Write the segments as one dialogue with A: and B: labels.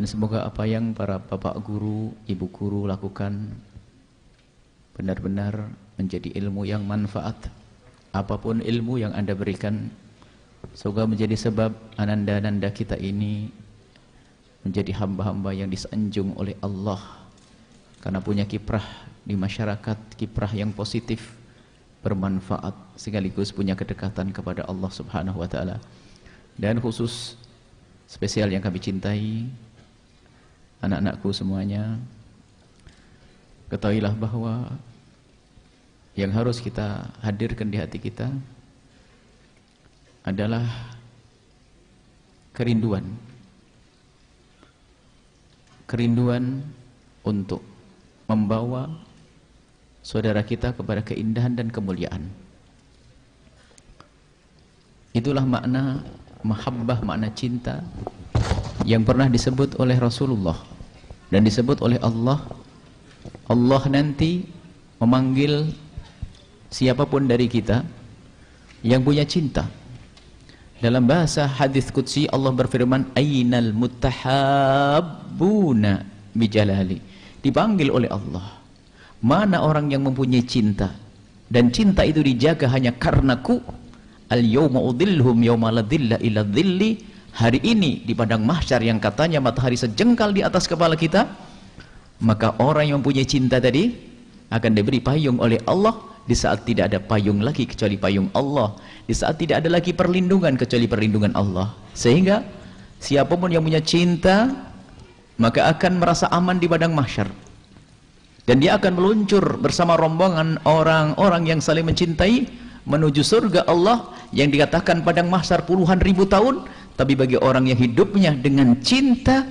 A: Dan semoga apa yang para bapak guru, ibu guru lakukan benar-benar menjadi ilmu yang manfaat. Apapun ilmu yang Anda berikan, semoga menjadi sebab ananda-ananda kita ini menjadi hamba-hamba yang disanjung oleh Allah karena punya kiprah di masyarakat, kiprah yang positif, bermanfaat, sekaligus punya kedekatan kepada Allah Subhanahu wa taala. Dan khusus spesial yang kami cintai, anak-anakku semuanya, ketahuilah bahwa yang harus kita hadirkan di hati kita adalah kerinduan untuk membawa saudara kita kepada keindahan dan kemuliaan. Itulah makna mahabbah, makna cinta yang pernah disebut oleh Rasulullah dan disebut oleh Allah. Allah nanti memanggil siapapun dari kita yang punya cinta. Dalam bahasa hadis qudsi Allah berfirman, ainal muttahabbuna bijalali. Dipanggil oleh Allah, mana orang yang mempunyai cinta, dan cinta itu dijaga hanya karenaku. Al yawma udhilhum yawma la dhilla illa dhilli. Hari ini di padang mahsyar yang katanya matahari sejengkal di atas kepala kita, maka orang yang mempunyai cinta tadi akan diberi payung oleh Allah di saat tidak ada payung lagi kecuali payung Allah, di saat tidak ada lagi perlindungan kecuali perlindungan Allah. Sehingga siapapun yang punya cinta maka akan merasa aman di padang mahsyar, dan dia akan meluncur bersama rombongan orang-orang yang saling mencintai menuju surga Allah yang dikatakan padang mahsyar puluhan ribu tahun. Tapi bagi orang yang hidupnya dengan cinta,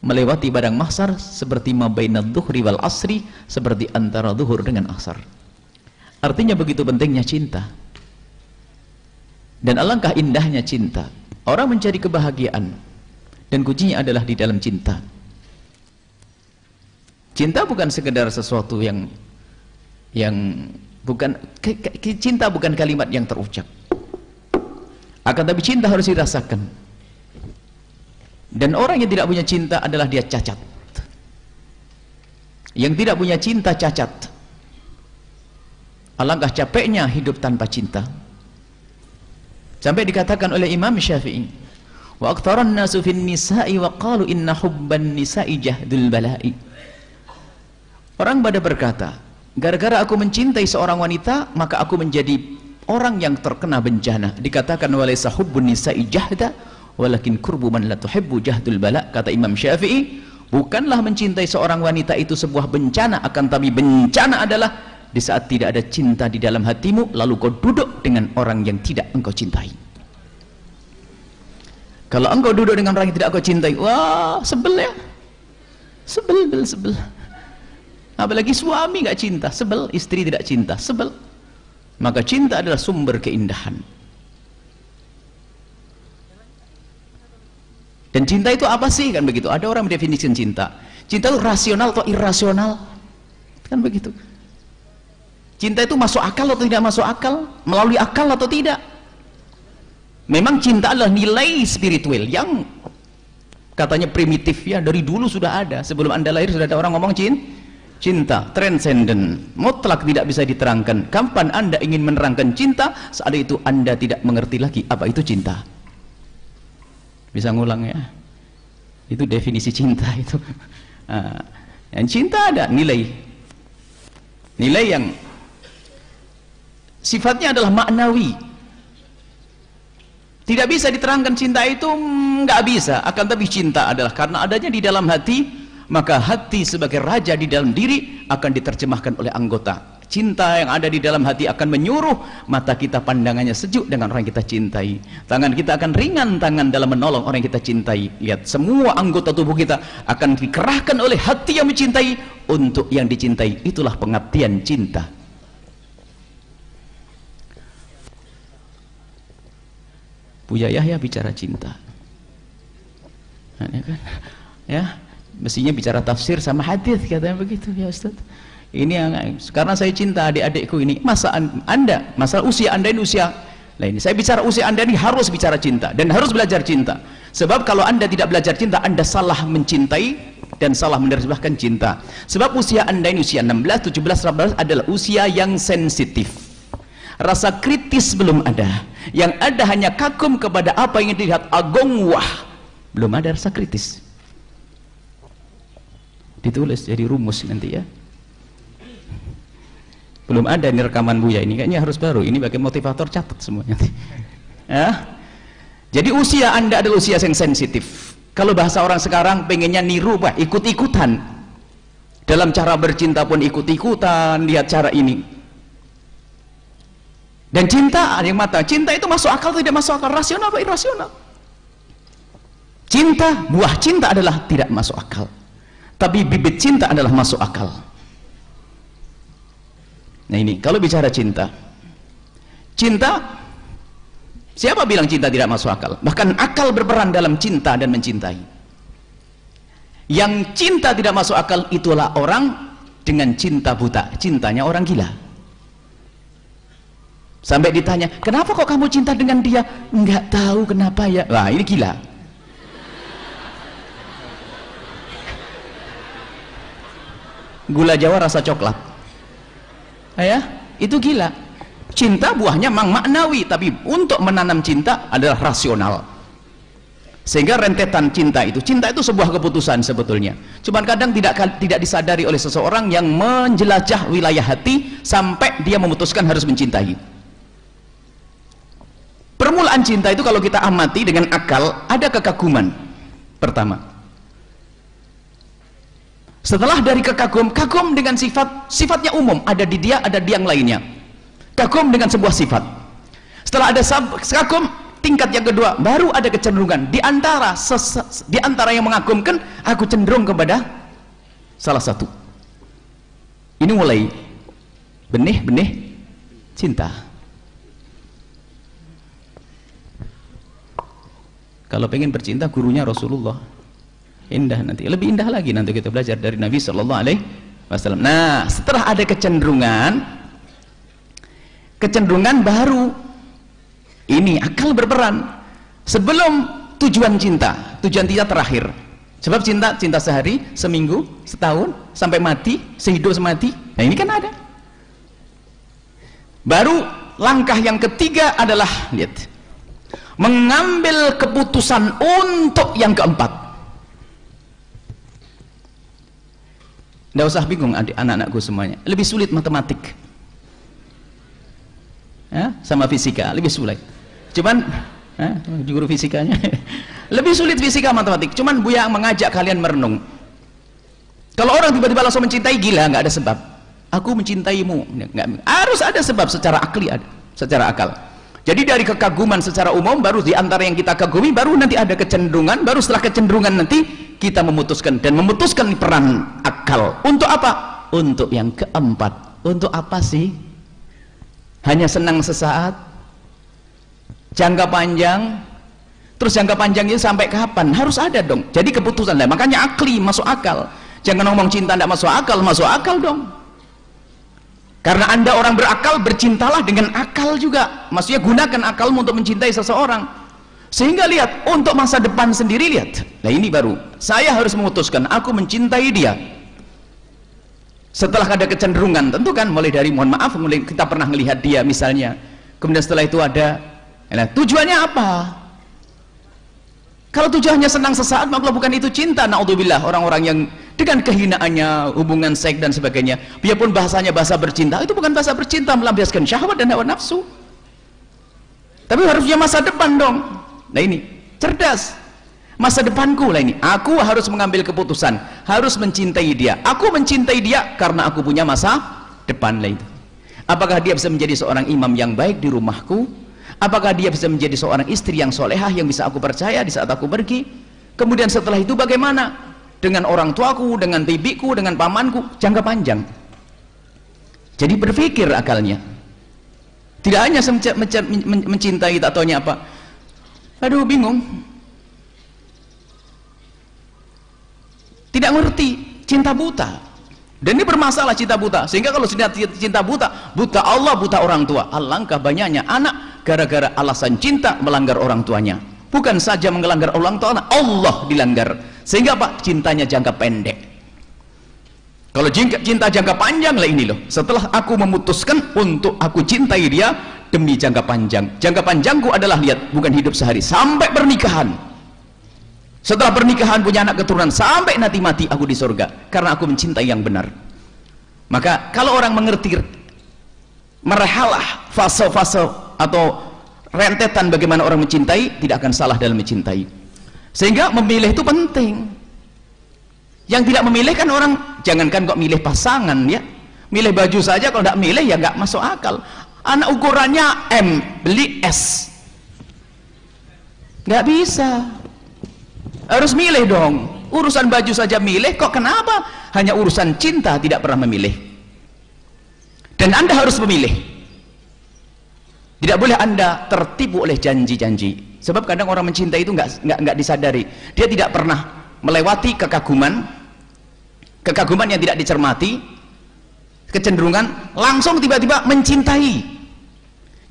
A: melewati padang mahsyar seperti ma bainadz dzuhri wal asri, seperti antara zuhur dengan asar. Artinya begitu pentingnya cinta. Dan alangkah indahnya cinta. Orang mencari kebahagiaan, dan kuncinya adalah di dalam cinta. Cinta bukan sekedar sesuatu yang bukan, cinta bukan kalimat yang terucap. Akan tapi cinta harus dirasakan. Dan orang yang tidak punya cinta adalah dia cacat. Yang tidak punya cinta cacat. Alangkah capeknya hidup tanpa cinta. Sampai dikatakan oleh Imam Syafi'i, wa aktsaran nasu fin nisa'i wa qalu inna hubban nisa'i jahdul bala'i. Orang pada berkata, gara-gara aku mencintai seorang wanita, maka aku menjadi orang yang terkena bencana. Dikatakan walaysa hubbun nisa'i jahda walakin kurbu man la tuhibbu jahdul bala. Kata Imam Syafi'i, bukanlah mencintai seorang wanita itu sebuah bencana, akan tapi bencana adalah di saat tidak ada cinta di dalam hatimu, lalu kau duduk dengan orang yang tidak engkau cintai. Kalau engkau duduk dengan orang yang tidak engkau cintai, wah sebel ya, sebel. Apalagi suami gak cinta, sebel. Istri tidak cinta, sebel. Maka cinta adalah sumber keindahan. Dan cinta itu apa sih? Kan begitu. Ada orang mendefinisikan cinta. Cinta itu rasional atau irasional? Kan begitu. Cinta itu masuk akal atau tidak masuk akal? Melalui akal atau tidak? Memang cinta adalah nilai spiritual yang katanya primitif ya, dari dulu sudah ada. Sebelum Anda lahir sudah ada orang ngomong cinta, transcendent, mutlak, tidak bisa diterangkan. Kapan Anda ingin menerangkan cinta, saat itu Anda tidak mengerti lagi apa itu cinta. Bisa ngulang ya? Itu definisi cinta itu. Dan cinta ada nilai yang sifatnya adalah maknawi, tidak bisa diterangkan. Cinta itu nggak bisa, akan tapi cinta adalah karena adanya di dalam hati, maka hati sebagai raja di dalam diri akan diterjemahkan oleh anggota. Cinta yang ada di dalam hati akan menyuruh mata kita pandangannya sejuk dengan orang yang kita cintai, tangan kita akan ringan tangan dalam menolong orang yang kita cintai. Lihat, semua anggota tubuh kita akan dikerahkan oleh hati yang mencintai untuk yang dicintai. Itulah pengertian cinta. Buya Yahya bicara cinta, ya, mestinya bicara tafsir sama hadis, katanya begitu ya Ustaz. Ini yang, karena saya cinta adik-adikku ini, masalah usia Anda ini usia lain. Saya bicara usia Anda ini harus bicara cinta dan harus belajar cinta. Sebab kalau Anda tidak belajar cinta, Anda salah mencintai dan salah menerjemahkan cinta. Sebab usia Anda ini usia 16, 17, 18 adalah usia yang sensitif. Rasa kritis belum ada. Yang ada hanya kagum kepada apa yang dilihat, agong wah. Belum ada rasa kritis. Ditulis jadi rumus nanti ya. Belum ada ini rekaman Buya ini, kayaknya harus baru. Ini bagi motivator, catat semuanya. Ya. Jadi usia Anda adalah usia yang sensitif. Kalau bahasa orang sekarang pengennya niru, Pak, ikut-ikutan. Dalam cara bercinta pun ikut-ikutan, lihat cara ini. Dan cinta ada yang mata. Cinta itu masuk akal tidak masuk akal, rasional apa irasional? Cinta, buah cinta adalah tidak masuk akal. Tapi bibit cinta adalah masuk akal. Nah ini, kalau bicara cinta, siapa bilang cinta tidak masuk akal? Bahkan akal berperan dalam cinta dan mencintai. Yang cinta tidak masuk akal itulah orang dengan cinta buta, cintanya orang gila. Sampai ditanya, kenapa kok kamu cinta dengan dia? Enggak tahu kenapa ya. Wah, ini gila. Gula Jawa rasa coklat. Ya, itu gila. Cinta buahnya memang maknawi, tapi untuk menanam cinta adalah rasional. Sehingga rentetan cinta itu sebuah keputusan sebetulnya. Cuman kadang tidak disadari oleh seseorang yang menjelajah wilayah hati sampai dia memutuskan harus mencintai. Permulaan cinta itu kalau kita amati dengan akal, ada kekaguman pertama. Setelah dari kagum dengan sifatnya umum, ada di dia, ada di yang lainnya. Kagum dengan sebuah sifat. Setelah ada kagum, tingkat yang kedua, baru ada kecenderungan. Di antara yang mengagumkan, aku cenderung kepada salah satu. Ini mulai benih-benih cinta. Kalau pengen bercinta, gurunya Rasulullah. Indah nanti, lebih indah lagi nanti kita belajar dari Nabi Sallallahu Alaihi Wasallam. Nah, setelah ada kecenderungan baru ini akal berperan. Sebelum tujuan cinta terakhir. Sebab cinta sehari, seminggu, setahun, sampai mati, sehidup semati. Nah ini kan ada. Baru langkah yang ketiga adalah lihat, mengambil keputusan untuk yang keempat. Nggak usah bingung anak-anakku semuanya, lebih sulit matematik ya, sama fisika lebih sulit. Cuman guru fisikanya lebih sulit fisika matematik. Cuman Buya mengajak kalian merenung. Kalau orang tiba-tiba langsung mencintai, gila, nggak ada sebab. Aku mencintaimu, nggak, harus ada sebab secara akli, secara akal. Jadi dari kekaguman secara umum, baru di antara yang kita kagumi, baru nanti ada kecenderungan, baru setelah kecenderungan nanti kita memutuskan, dan memutuskan peran akal. Untuk apa? Untuk yang keempat. Untuk apa sih? Hanya senang sesaat? Jangka panjang? Terus jangka panjang itu sampai kapan? Harus ada dong. Jadi keputusan lah. Makanya akli, masuk akal. Jangan ngomong cinta tidak masuk akal dong. Karena Anda orang berakal, bercintalah dengan akal juga. Maksudnya gunakan akalmu untuk mencintai seseorang. Sehingga lihat, untuk masa depan sendiri lihat. Nah ini baru, saya harus memutuskan, aku mencintai dia. Setelah ada kecenderungan, tentu kan mulai dari, mohon maaf, mulai kita pernah melihat dia misalnya. Kemudian setelah itu ada, nah, tujuannya apa? Kalau tujuannya senang sesaat, maka bukan itu cinta. Naudzubillah, orang-orang yang dengan kehinaannya, hubungan seks dan sebagainya, biarpun bahasanya bahasa bercinta, itu bukan bahasa bercinta, melampiaskan syahwat dan hawa nafsu. Tapi harusnya masa depan dong. Nah ini, cerdas. Masa depanku lah ini, aku harus mengambil keputusan, harus mencintai dia. Aku mencintai dia karena aku punya masa depan lah itu. Apakah dia bisa menjadi seorang imam yang baik di rumahku? Apakah dia bisa menjadi seorang istri yang solehah yang bisa aku percaya di saat aku pergi? Kemudian setelah itu bagaimana dengan orang tuaku, dengan bibiku, dengan pamanku, jangka panjang. Jadi berpikir akalnya. Tidak hanya mencintai, tak taunya apa. Aduh bingung. Tidak ngerti, cinta buta. Dan ini bermasalah cinta buta. Sehingga kalau sudah cinta buta, buta Allah, buta orang tua. Alangkah banyaknya anak gara-gara alasan cinta melanggar orang tuanya. Bukan saja melanggar Allah Ta'ala, Allah dilanggar. Sehingga apa? Cintanya jangka pendek. Kalau cinta jangka panjang lah ini loh. Setelah aku memutuskan untuk aku cintai dia demi jangka panjang. Jangka panjangku adalah, lihat, bukan hidup sehari, sampai pernikahan. Setelah pernikahan punya anak keturunan, sampai nanti mati aku di surga. Karena aku mencintai yang benar. Maka kalau orang mengerti merhalah fase-fase atau rentetan bagaimana orang mencintai, tidak akan salah dalam mencintai. Sehingga memilih itu penting. Yang tidak memilih kan orang, jangankan kok milih pasangan ya, milih baju saja kalau tidak milih ya nggak masuk akal. Anak ukurannya M, beli S, nggak bisa, harus milih dong. Urusan baju saja milih, kok kenapa hanya urusan cinta tidak pernah memilih? Dan Anda harus memilih. Tidak boleh Anda tertipu oleh janji-janji. Sebab kadang orang mencintai itu nggak disadari. Dia tidak pernah melewati kekaguman yang tidak dicermati, kecenderungan langsung tiba-tiba mencintai.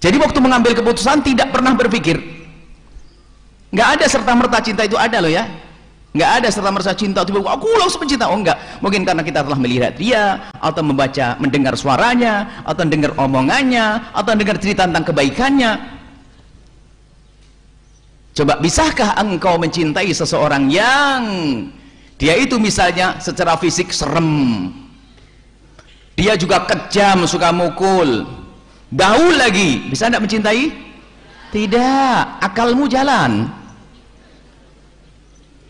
A: Jadi waktu mengambil keputusan tidak pernah berpikir. Nggak ada serta-merta cinta itu ada loh ya. Nggak ada serta-merta cinta tiba-tiba aku langsung mencinta. Oh enggak, mungkin karena kita telah melihat dia, atau membaca, mendengar suaranya, atau mendengar omongannya, atau mendengar cerita tentang kebaikannya. Coba, bisakah engkau mencintai seseorang yang dia itu misalnya secara fisik serem, dia juga kejam, suka mukul, bau lagi, bisa tidak mencintai? Tidak, akalmu jalan.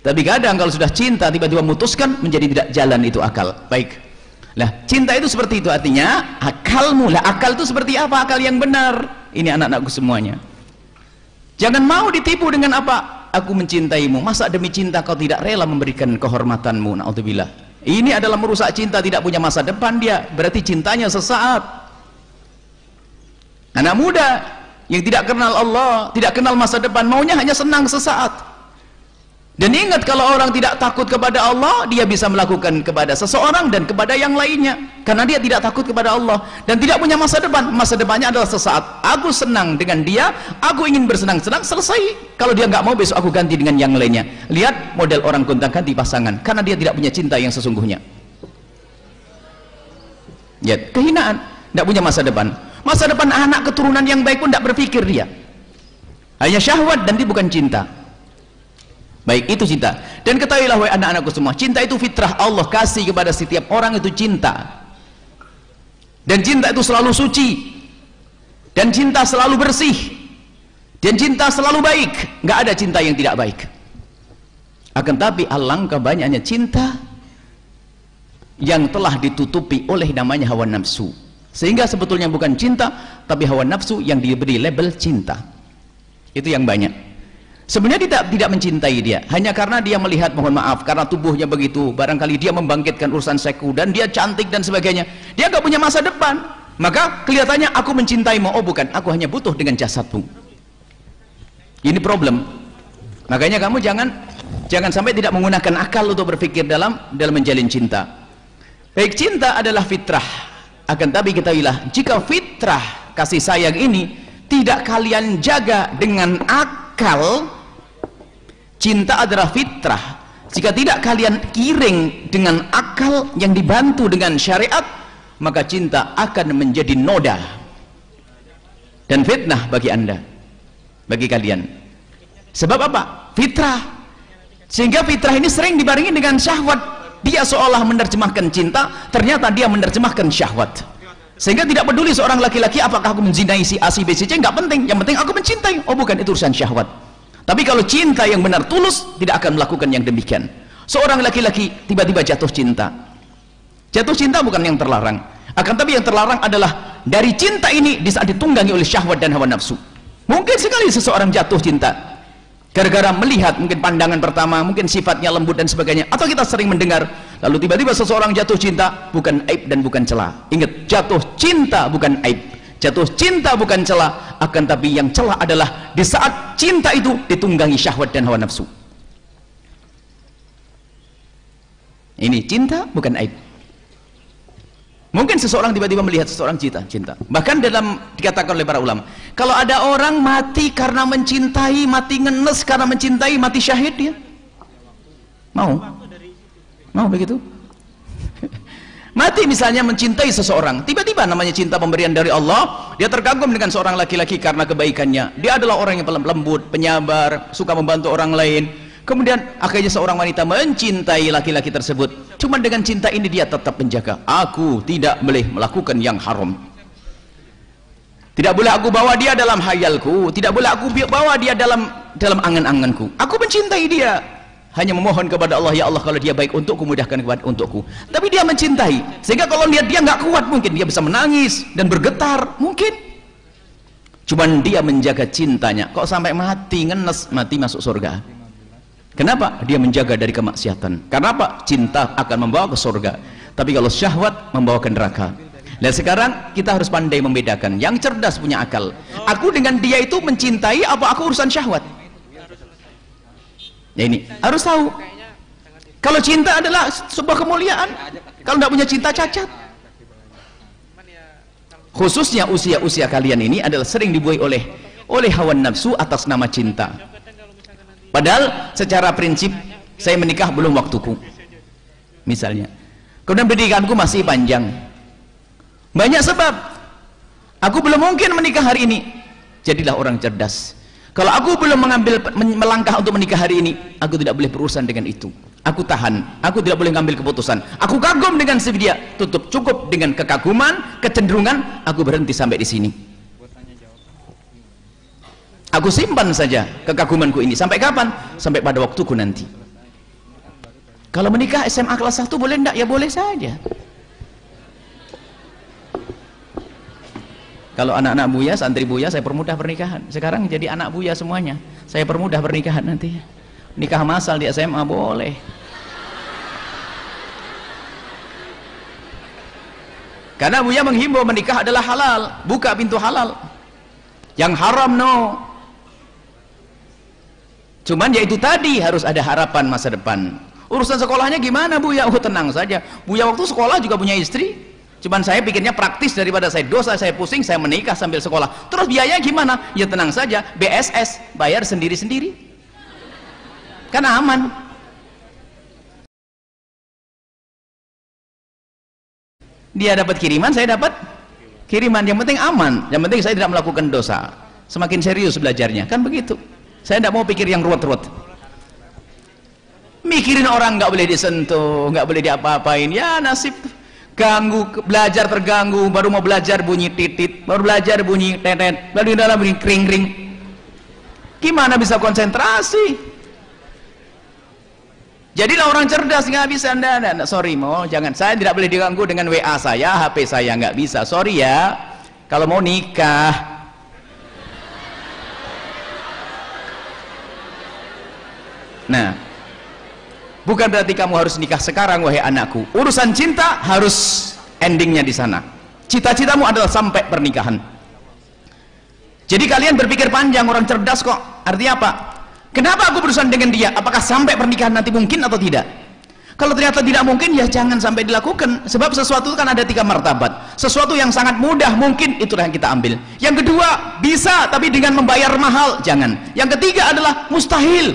A: Tapi kadang kalau sudah cinta tiba-tiba memutuskan, menjadi tidak jalan itu akal. Baik. Lah, cinta itu seperti itu, artinya akalmu. Lah, akal itu seperti apa? Akal yang benar. Ini anak-anakku semuanya. Jangan mau ditipu dengan apa? Aku mencintaimu. Masa demi cinta kau tidak rela memberikan kehormatanmu? Na'udzubillah. Ini adalah merusak cinta, tidak punya masa depan dia. Berarti cintanya sesaat. Anak muda yang tidak kenal Allah, tidak kenal masa depan, maunya hanya senang sesaat. Dan ingat, kalau orang tidak takut kepada Allah, dia bisa melakukan kepada seseorang dan kepada yang lainnya, karena dia tidak takut kepada Allah dan tidak punya masa depan. Masa depannya adalah sesaat. Aku senang dengan dia, aku ingin bersenang-senang, selesai. Kalau dia nggak mau, besok aku ganti dengan yang lainnya. Lihat model orang gonta-ganti pasangan, karena dia tidak punya cinta yang sesungguhnya. Ya, kehinaan, tidak punya masa depan. Masa depan anak keturunan yang baik pun tidak berpikir dia. Hanya syahwat, dan dia bukan cinta. Baik, itu cinta. Dan ketahuilah wahai anak-anakku semua, cinta itu fitrah Allah kasih kepada setiap orang, itu cinta. Dan cinta itu selalu suci, dan cinta selalu bersih, dan cinta selalu baik. Nggak ada cinta yang tidak baik. Akan tapi alangkah banyaknya cinta yang telah ditutupi oleh namanya hawa nafsu, sehingga sebetulnya bukan cinta, tapi hawa nafsu yang diberi label cinta. Itu yang banyak. Sebenarnya tidak mencintai dia, hanya karena dia melihat, mohon maaf, karena tubuhnya begitu, barangkali dia membangkitkan urusan seku, dan dia cantik dan sebagainya, dia nggak punya masa depan, maka kelihatannya aku mencintaimu. Oh bukan, aku hanya butuh dengan jasadmu. Ini problem. Makanya kamu jangan sampai tidak menggunakan akal untuk berpikir dalam menjalin cinta. Baik, cinta adalah fitrah. Akan tapi ketahuilah, jika fitrah kasih sayang ini tidak kalian jaga dengan akal, cinta adalah fitrah. Jika tidak kalian kiring dengan akal yang dibantu dengan syariat, maka cinta akan menjadi noda dan fitnah bagi Anda, bagi kalian. Sebab apa? Fitrah. Sehingga fitrah ini sering dibarengi dengan syahwat. Dia seolah menerjemahkan cinta, ternyata dia menerjemahkan syahwat. Sehingga tidak peduli seorang laki-laki apakah aku menzinai si A, si B, si C, nggak penting. Yang penting aku mencintai. Oh bukan, itu urusan syahwat. Tapi kalau cinta yang benar tulus, tidak akan melakukan yang demikian. Seorang laki-laki tiba-tiba jatuh cinta. Jatuh cinta bukan yang terlarang. Akan tapi yang terlarang adalah dari cinta ini di saat ditunggangi oleh syahwat dan hawa nafsu. Mungkin sekali seseorang jatuh cinta gara-gara melihat mungkin pandangan pertama, mungkin sifatnya lembut dan sebagainya. Atau kita sering mendengar, lalu tiba-tiba seseorang jatuh cinta, bukan aib dan bukan celah. Ingat, jatuh cinta bukan aib, jatuh cinta bukan celah. Akan tapi yang celah adalah di saat cinta itu ditunggangi syahwat dan hawa nafsu. Ini cinta bukan aib. Mungkin seseorang tiba-tiba melihat seseorang cinta. Bahkan dikatakan oleh para ulama, Kalau ada orang mati karena mencintai, mati ngenes karena mencintai, mati syahid dia? Mau? Mau begitu? Mati misalnya mencintai seseorang, tiba-tiba namanya cinta pemberian dari Allah, dia terkagum dengan seorang laki-laki karena kebaikannya, dia adalah orang yang lembut, penyabar, suka membantu orang lain, kemudian akhirnya seorang wanita mencintai laki-laki tersebut. Cuma dengan cinta ini dia tetap menjaga, aku tidak boleh melakukan yang haram, tidak boleh aku bawa dia dalam hayalku, tidak boleh aku bawa dia dalam angan-anganku. Aku mencintai dia, hanya memohon kepada Allah, ya Allah kalau dia baik untukku, mudahkan kepada untukku. Tapi dia mencintai, sehingga kalau lihat dia nggak kuat, mungkin dia bisa menangis dan bergetar, mungkin. Cuman dia menjaga cintanya, kok sampai mati ngenes, mati masuk surga. Kenapa? Dia menjaga dari kemaksiatan. Karena apa? Cinta akan membawa ke surga, tapi kalau syahwat membawa ke neraka. Nah sekarang kita harus pandai membedakan. Yang cerdas punya akal, aku dengan dia itu mencintai apa aku urusan syahwat? Ya ini harus tahu. Kalau cinta adalah sebuah kemuliaan, kalau tidak punya cinta cacat. Khususnya usia-usia kalian ini adalah sering dibuai oleh hawa nafsu atas nama cinta. Padahal secara prinsip saya menikah belum waktuku misalnya, kemudian pendidikanku masih panjang, banyak sebab aku belum mungkin menikah hari ini. Jadilah orang cerdas. Kalau aku belum melangkah untuk menikah hari ini, aku tidak boleh berurusan dengan itu. Aku tahan, aku tidak boleh mengambil keputusan. Aku kagum dengan si dia, tutup cukup dengan kekaguman, kecenderungan, aku berhenti sampai di sini. Aku simpan saja kekagumanku ini sampai kapan? Sampai pada waktuku nanti. Kalau menikah SMA kelas 1 boleh enggak? Ya boleh saja. Kalau anak-anak Buya, santri Buya, saya permudah pernikahan. Sekarang jadi anak Buya semuanya, saya permudah pernikahan nanti. Nikah masal di SMA boleh. Karena Buya menghimbau menikah adalah halal, buka pintu halal. Yang haram no. Cuman ya itu tadi, harus ada harapan masa depan. Urusan sekolahnya gimana Buya? Oh tenang saja. Buya waktu sekolah juga punya istri. Cuman saya pikirnya praktis, daripada saya dosa, saya pusing, saya menikah sambil sekolah. Terus biayanya gimana? Ya tenang saja, BSS, bayar sendiri-sendiri. Kan aman. Dia dapat kiriman, saya dapat kiriman. Yang penting aman, yang penting saya tidak melakukan dosa. Semakin serius belajarnya, kan begitu. Saya tidak mau pikir yang ruwet-ruwet. Mikirin orang nggak boleh disentuh, nggak boleh diapa-apain. Ya nasib. Ganggu, belajar terganggu, baru mau belajar bunyi titit, baru belajar bunyi tetet, baru di dalam bunyi kring-kring. Gimana bisa konsentrasi? Jadilah orang cerdas, nggak bisa. Anda, sorry, mau jangan, saya tidak boleh diganggu dengan WA saya, HP saya nggak bisa, sorry ya. Kalau mau nikah, nah, bukan berarti kamu harus nikah sekarang, wahai anakku. Urusan cinta harus endingnya di sana. Cita-citamu adalah sampai pernikahan. Jadi kalian berpikir panjang, orang cerdas kok. Artinya apa? Kenapa aku berurusan dengan dia? Apakah sampai pernikahan nanti mungkin atau tidak? Kalau ternyata tidak mungkin, ya jangan sampai dilakukan. Sebab sesuatu kan ada 3 martabat. Sesuatu yang sangat mudah mungkin, itulah yang kita ambil. Yang kedua, bisa tapi dengan membayar mahal, jangan. Yang ketiga adalah mustahil.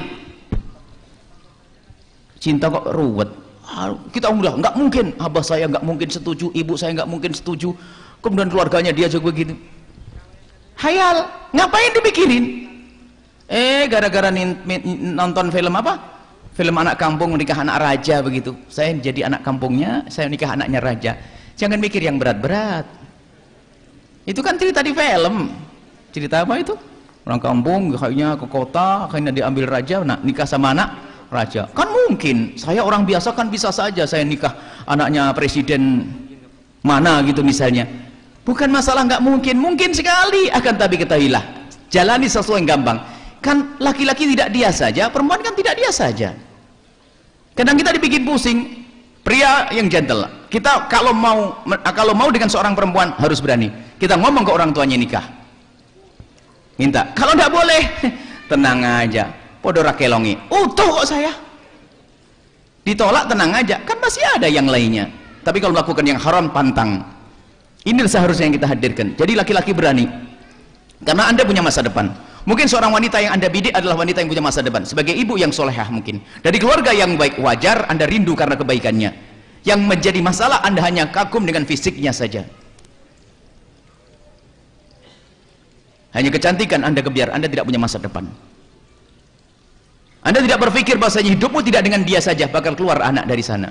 A: Cinta kok ruwet, kita udah nggak mungkin, abah saya nggak mungkin setuju, ibu saya nggak mungkin setuju, kemudian keluarganya dia juga begitu. Hayal, ngapain dipikirin? Gara-gara nonton film apa? Film anak kampung menikah anak raja begitu. Saya jadi anak kampungnya, saya nikah anaknya raja. Jangan mikir yang berat-berat. Itu kan cerita di film. Cerita apa itu? Orang kampung kayaknya ke kota, akhirnya diambil raja, nah nikah sama anak raja. Kan mungkin, saya orang biasa kan bisa saja saya nikah anaknya presiden mana gitu misalnya. Bukan masalah nggak mungkin, mungkin sekali. Akan tapi ketahuilah, jalani sesuatu yang gampang. Kan laki-laki tidak dia saja, perempuan kan tidak dia saja. Kadang kita dibikin pusing. Pria yang gentle, kita kalau mau dengan seorang perempuan harus berani. Kita ngomong ke orang tuanya nikah, minta. Kalau nggak boleh, tenang aja, podo rakelongi, utuh kok saya. Ditolak tenang aja, kan masih ada yang lainnya. Tapi kalau melakukan yang haram, pantang. Ini seharusnya yang kita hadirkan. Jadi laki-laki berani. Karena Anda punya masa depan. Mungkin seorang wanita yang Anda bidik adalah wanita yang punya masa depan. Sebagai ibu yang solehah mungkin. Dari keluarga yang baik, wajar Anda rindu karena kebaikannya. Yang menjadi masalah Anda hanya kagum dengan fisiknya saja. Hanya kecantikan Anda kebiar, Anda tidak punya masa depan. Anda tidak berpikir bahwasanya hidupmu tidak dengan dia saja, bakal keluar anak dari sana.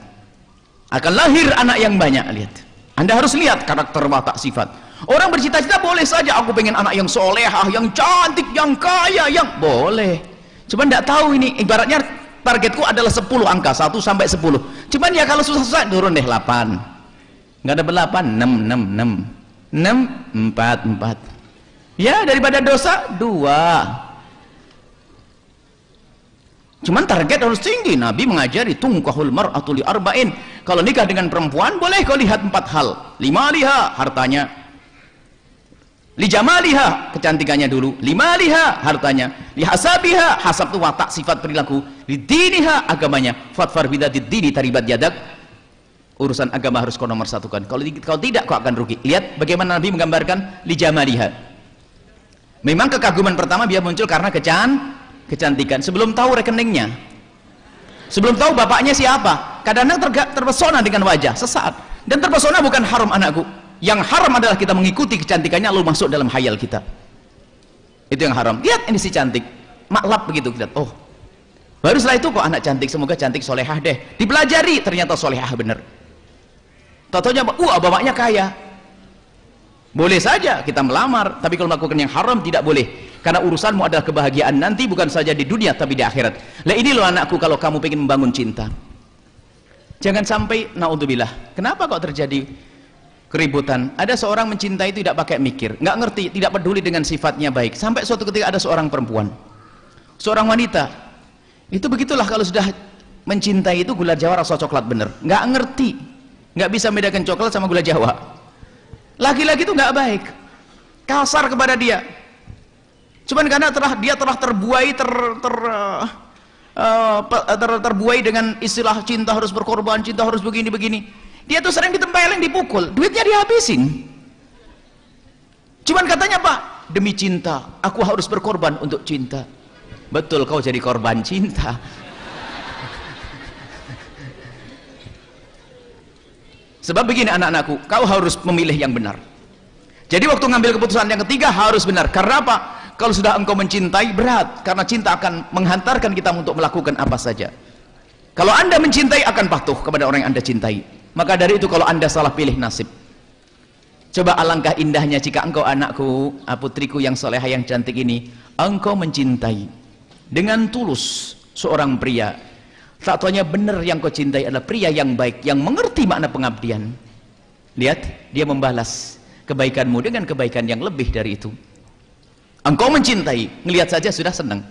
A: Akan lahir anak yang banyak, lihat. Anda harus lihat karakter, watak, sifat. Orang bercita-cita boleh saja, aku pengen anak yang solehah, yang cantik, yang kaya, yang boleh. Cuman tidak tahu ini, ibaratnya targetku adalah 10 angka, 1 sampai 10. Cuman ya kalau susah-susah turun deh 8. Enggak ada 8, 6, 4, 4. Ya, daripada dosa 2. Cuman target harus tinggi. Nabi mengajari tungkahul mar'atu li arba'in. Kalau nikah dengan perempuan boleh kau lihat 4 hal. 5 liha, hartanya. Li jamaliha, kecantikannya dulu. 5 liha, hartanya. Li hasabiha, hasab itu watak, sifat, perilaku. Li diniha, agamanya. Fatfar bidzatid dini taribat yadak. Urusan agama harus kau nomor satukan. Kalau tidak kau akan rugi. Lihat bagaimana Nabi menggambarkan li jamaliha. Memang kekaguman pertama dia muncul karena kecantikan, sebelum tahu rekeningnya, sebelum tahu bapaknya siapa. Kadang-kadang terpesona dengan wajah sesaat. Dan terpesona bukan haram anakku, yang haram adalah kita mengikuti kecantikannya lalu masuk dalam hayal kita. Itu yang haram. Lihat ini si cantik, maklap begitu kita. Oh, baru setelah itu kok anak cantik, semoga cantik solehah deh. Dipelajari, ternyata solehah bener. Tau-taunya bapaknya kaya. Boleh saja kita melamar, tapi kalau melakukan yang haram tidak boleh. Karena urusanmu adalah kebahagiaan nanti, bukan saja di dunia tapi di akhirat. Lah ini loh anakku, kalau kamu ingin membangun cinta, jangan sampai naudzubillah. Kenapa kok terjadi keributan? Ada seorang mencintai itu tidak pakai mikir, nggak ngerti, tidak peduli dengan sifatnya baik. Sampai suatu ketika ada seorang perempuan, seorang wanita, itu begitulah kalau sudah mencintai itu gula Jawa rasa coklat bener, nggak ngerti, nggak bisa membedakan coklat sama gula Jawa. Laki-laki itu nggak baik, kasar kepada dia. Cuman karena dia telah terbuai terbuai dengan istilah cinta harus berkorban, cinta harus begini-begini. Dia tuh sering ditempeleng, dipukul, duitnya dihabisin. Cuman katanya, Pak, demi cinta aku harus berkorban untuk cinta. Betul, kau jadi korban cinta. Sebab begini anak-anakku, kau harus memilih yang benar. Jadi waktu ngambil keputusan yang ketiga harus benar. Karena apa? Kalau sudah engkau mencintai, berat. Karena cinta akan menghantarkan kita untuk melakukan apa saja. Kalau Anda mencintai, akan patuh kepada orang yang Anda cintai. Maka dari itu kalau Anda salah pilih nasib. Coba alangkah indahnya jika engkau anakku, putriku yang solehah yang cantik ini, engkau mencintai dengan tulus seorang pria. Tak taunya benar yang kau cintai adalah pria yang baik, yang mengerti makna pengabdian. Lihat, dia membalas kebaikanmu dengan kebaikan yang lebih dari itu. Engkau mencintai, ngelihat saja sudah senang,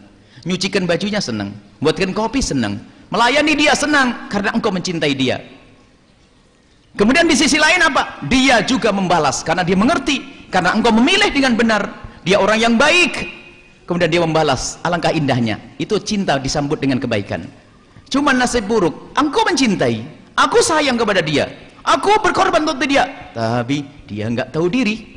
A: nyucikan bajunya senang, buatkan kopi senang, melayani dia senang karena engkau mencintai dia. Kemudian di sisi lain apa? Dia juga membalas karena dia mengerti, karena engkau memilih dengan benar, dia orang yang baik. Kemudian dia membalas, alangkah indahnya. Itu cinta disambut dengan kebaikan. Cuman nasib buruk, engkau mencintai, aku sayang kepada dia, aku berkorban untuk dia, tapi dia nggak tahu diri.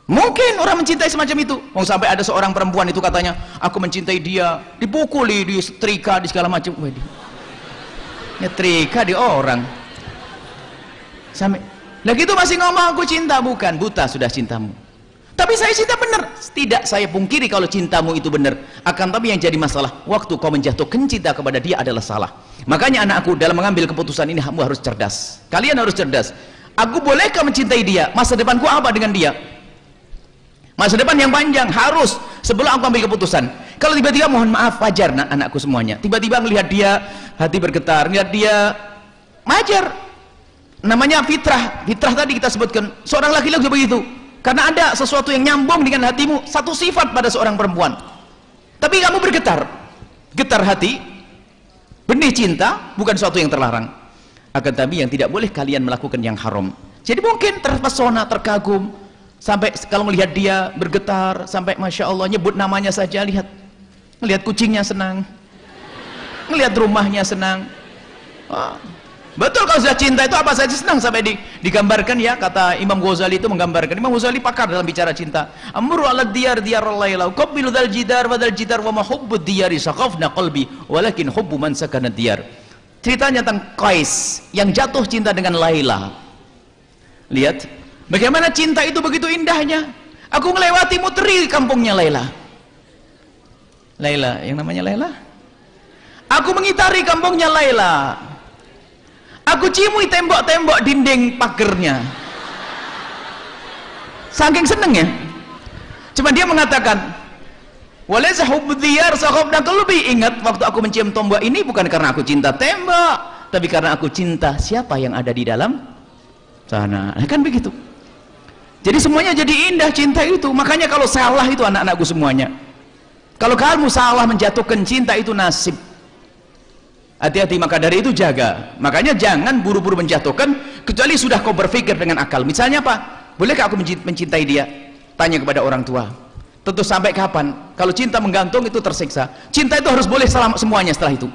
A: Mungkin orang mencintai semacam itu. Mau sampai ada seorang perempuan itu katanya, aku mencintai dia, dipukuli, disetrika, di segala macam. Nyetrika di orang. Sampai lagi itu masih ngomong aku cinta, bukan, buta sudah cintamu. Tapi saya cinta benar. Tidak saya pungkiri kalau cintamu itu benar. Akan tapi yang jadi masalah, waktu kau menjatuhkan cinta kepada dia adalah salah. Makanya anakku, dalam mengambil keputusan ini kamu harus cerdas. Kalian harus cerdas. Aku bolehkah mencintai dia? Masa depanku apa dengan dia? Masa depan yang panjang harus sebelum aku ambil keputusan. Kalau tiba-tiba, mohon maaf, wajar anakku semuanya, tiba-tiba melihat dia hati bergetar, melihat dia, wajar. Namanya fitrah. Fitrah tadi kita sebutkan, seorang laki-laki begitu. Karena ada sesuatu yang nyambung dengan hatimu, satu sifat pada seorang perempuan. Tapi kamu bergetar, getar hati, benih cinta, bukan sesuatu yang terlarang. Akan tapi yang tidak boleh kalian melakukan yang haram. Jadi mungkin terpesona, terkagum, sampai kalau melihat dia bergetar, sampai masya Allah nyebut namanya saja, lihat, melihat kucingnya senang, melihat rumahnya senang. Betul, kalau sudah cinta itu apa saja senang. Sampai digambarkan ya, kata Imam Ghazali itu menggambarkan. Imam Ghazali pakar dalam bicara cinta. Amru ala diyar diyarul laila qabbilu dzal jidar wa dzal jidar wa ma hubbud diyari saqafna qalbi walakin hubbu man sakana diyar. Ceritanya tentang Qais yang jatuh cinta dengan Laila. Lihat bagaimana cinta itu begitu indahnya. Aku melewati muteri kampungnya Laila. Laila, yang namanya Laila. Aku mengitari kampungnya Laila. Aku cimui tembok-tembok dinding pagernya. Saking senengnya. Cuma dia mengatakan, walaysa hubbud diyar saqafna qalbi. Ingat, waktu aku mencium tombak ini bukan karena aku cinta tembok, tapi karena aku cinta siapa yang ada di dalam sana. Nah, kan begitu. Jadi semuanya jadi indah cinta itu. Makanya kalau salah itu anak-anakku semuanya. Kalau kamu salah menjatuhkan cinta itu nasib. Hati-hati, maka dari itu jaga. Makanya jangan buru-buru menjatuhkan kecuali sudah kau berpikir dengan akal. Misalnya apa? Bolehkah aku mencintai dia? Tanya kepada orang tua. Tentu sampai kapan? Kalau cinta menggantung itu tersiksa. Cinta itu harus boleh semuanya setelah itu.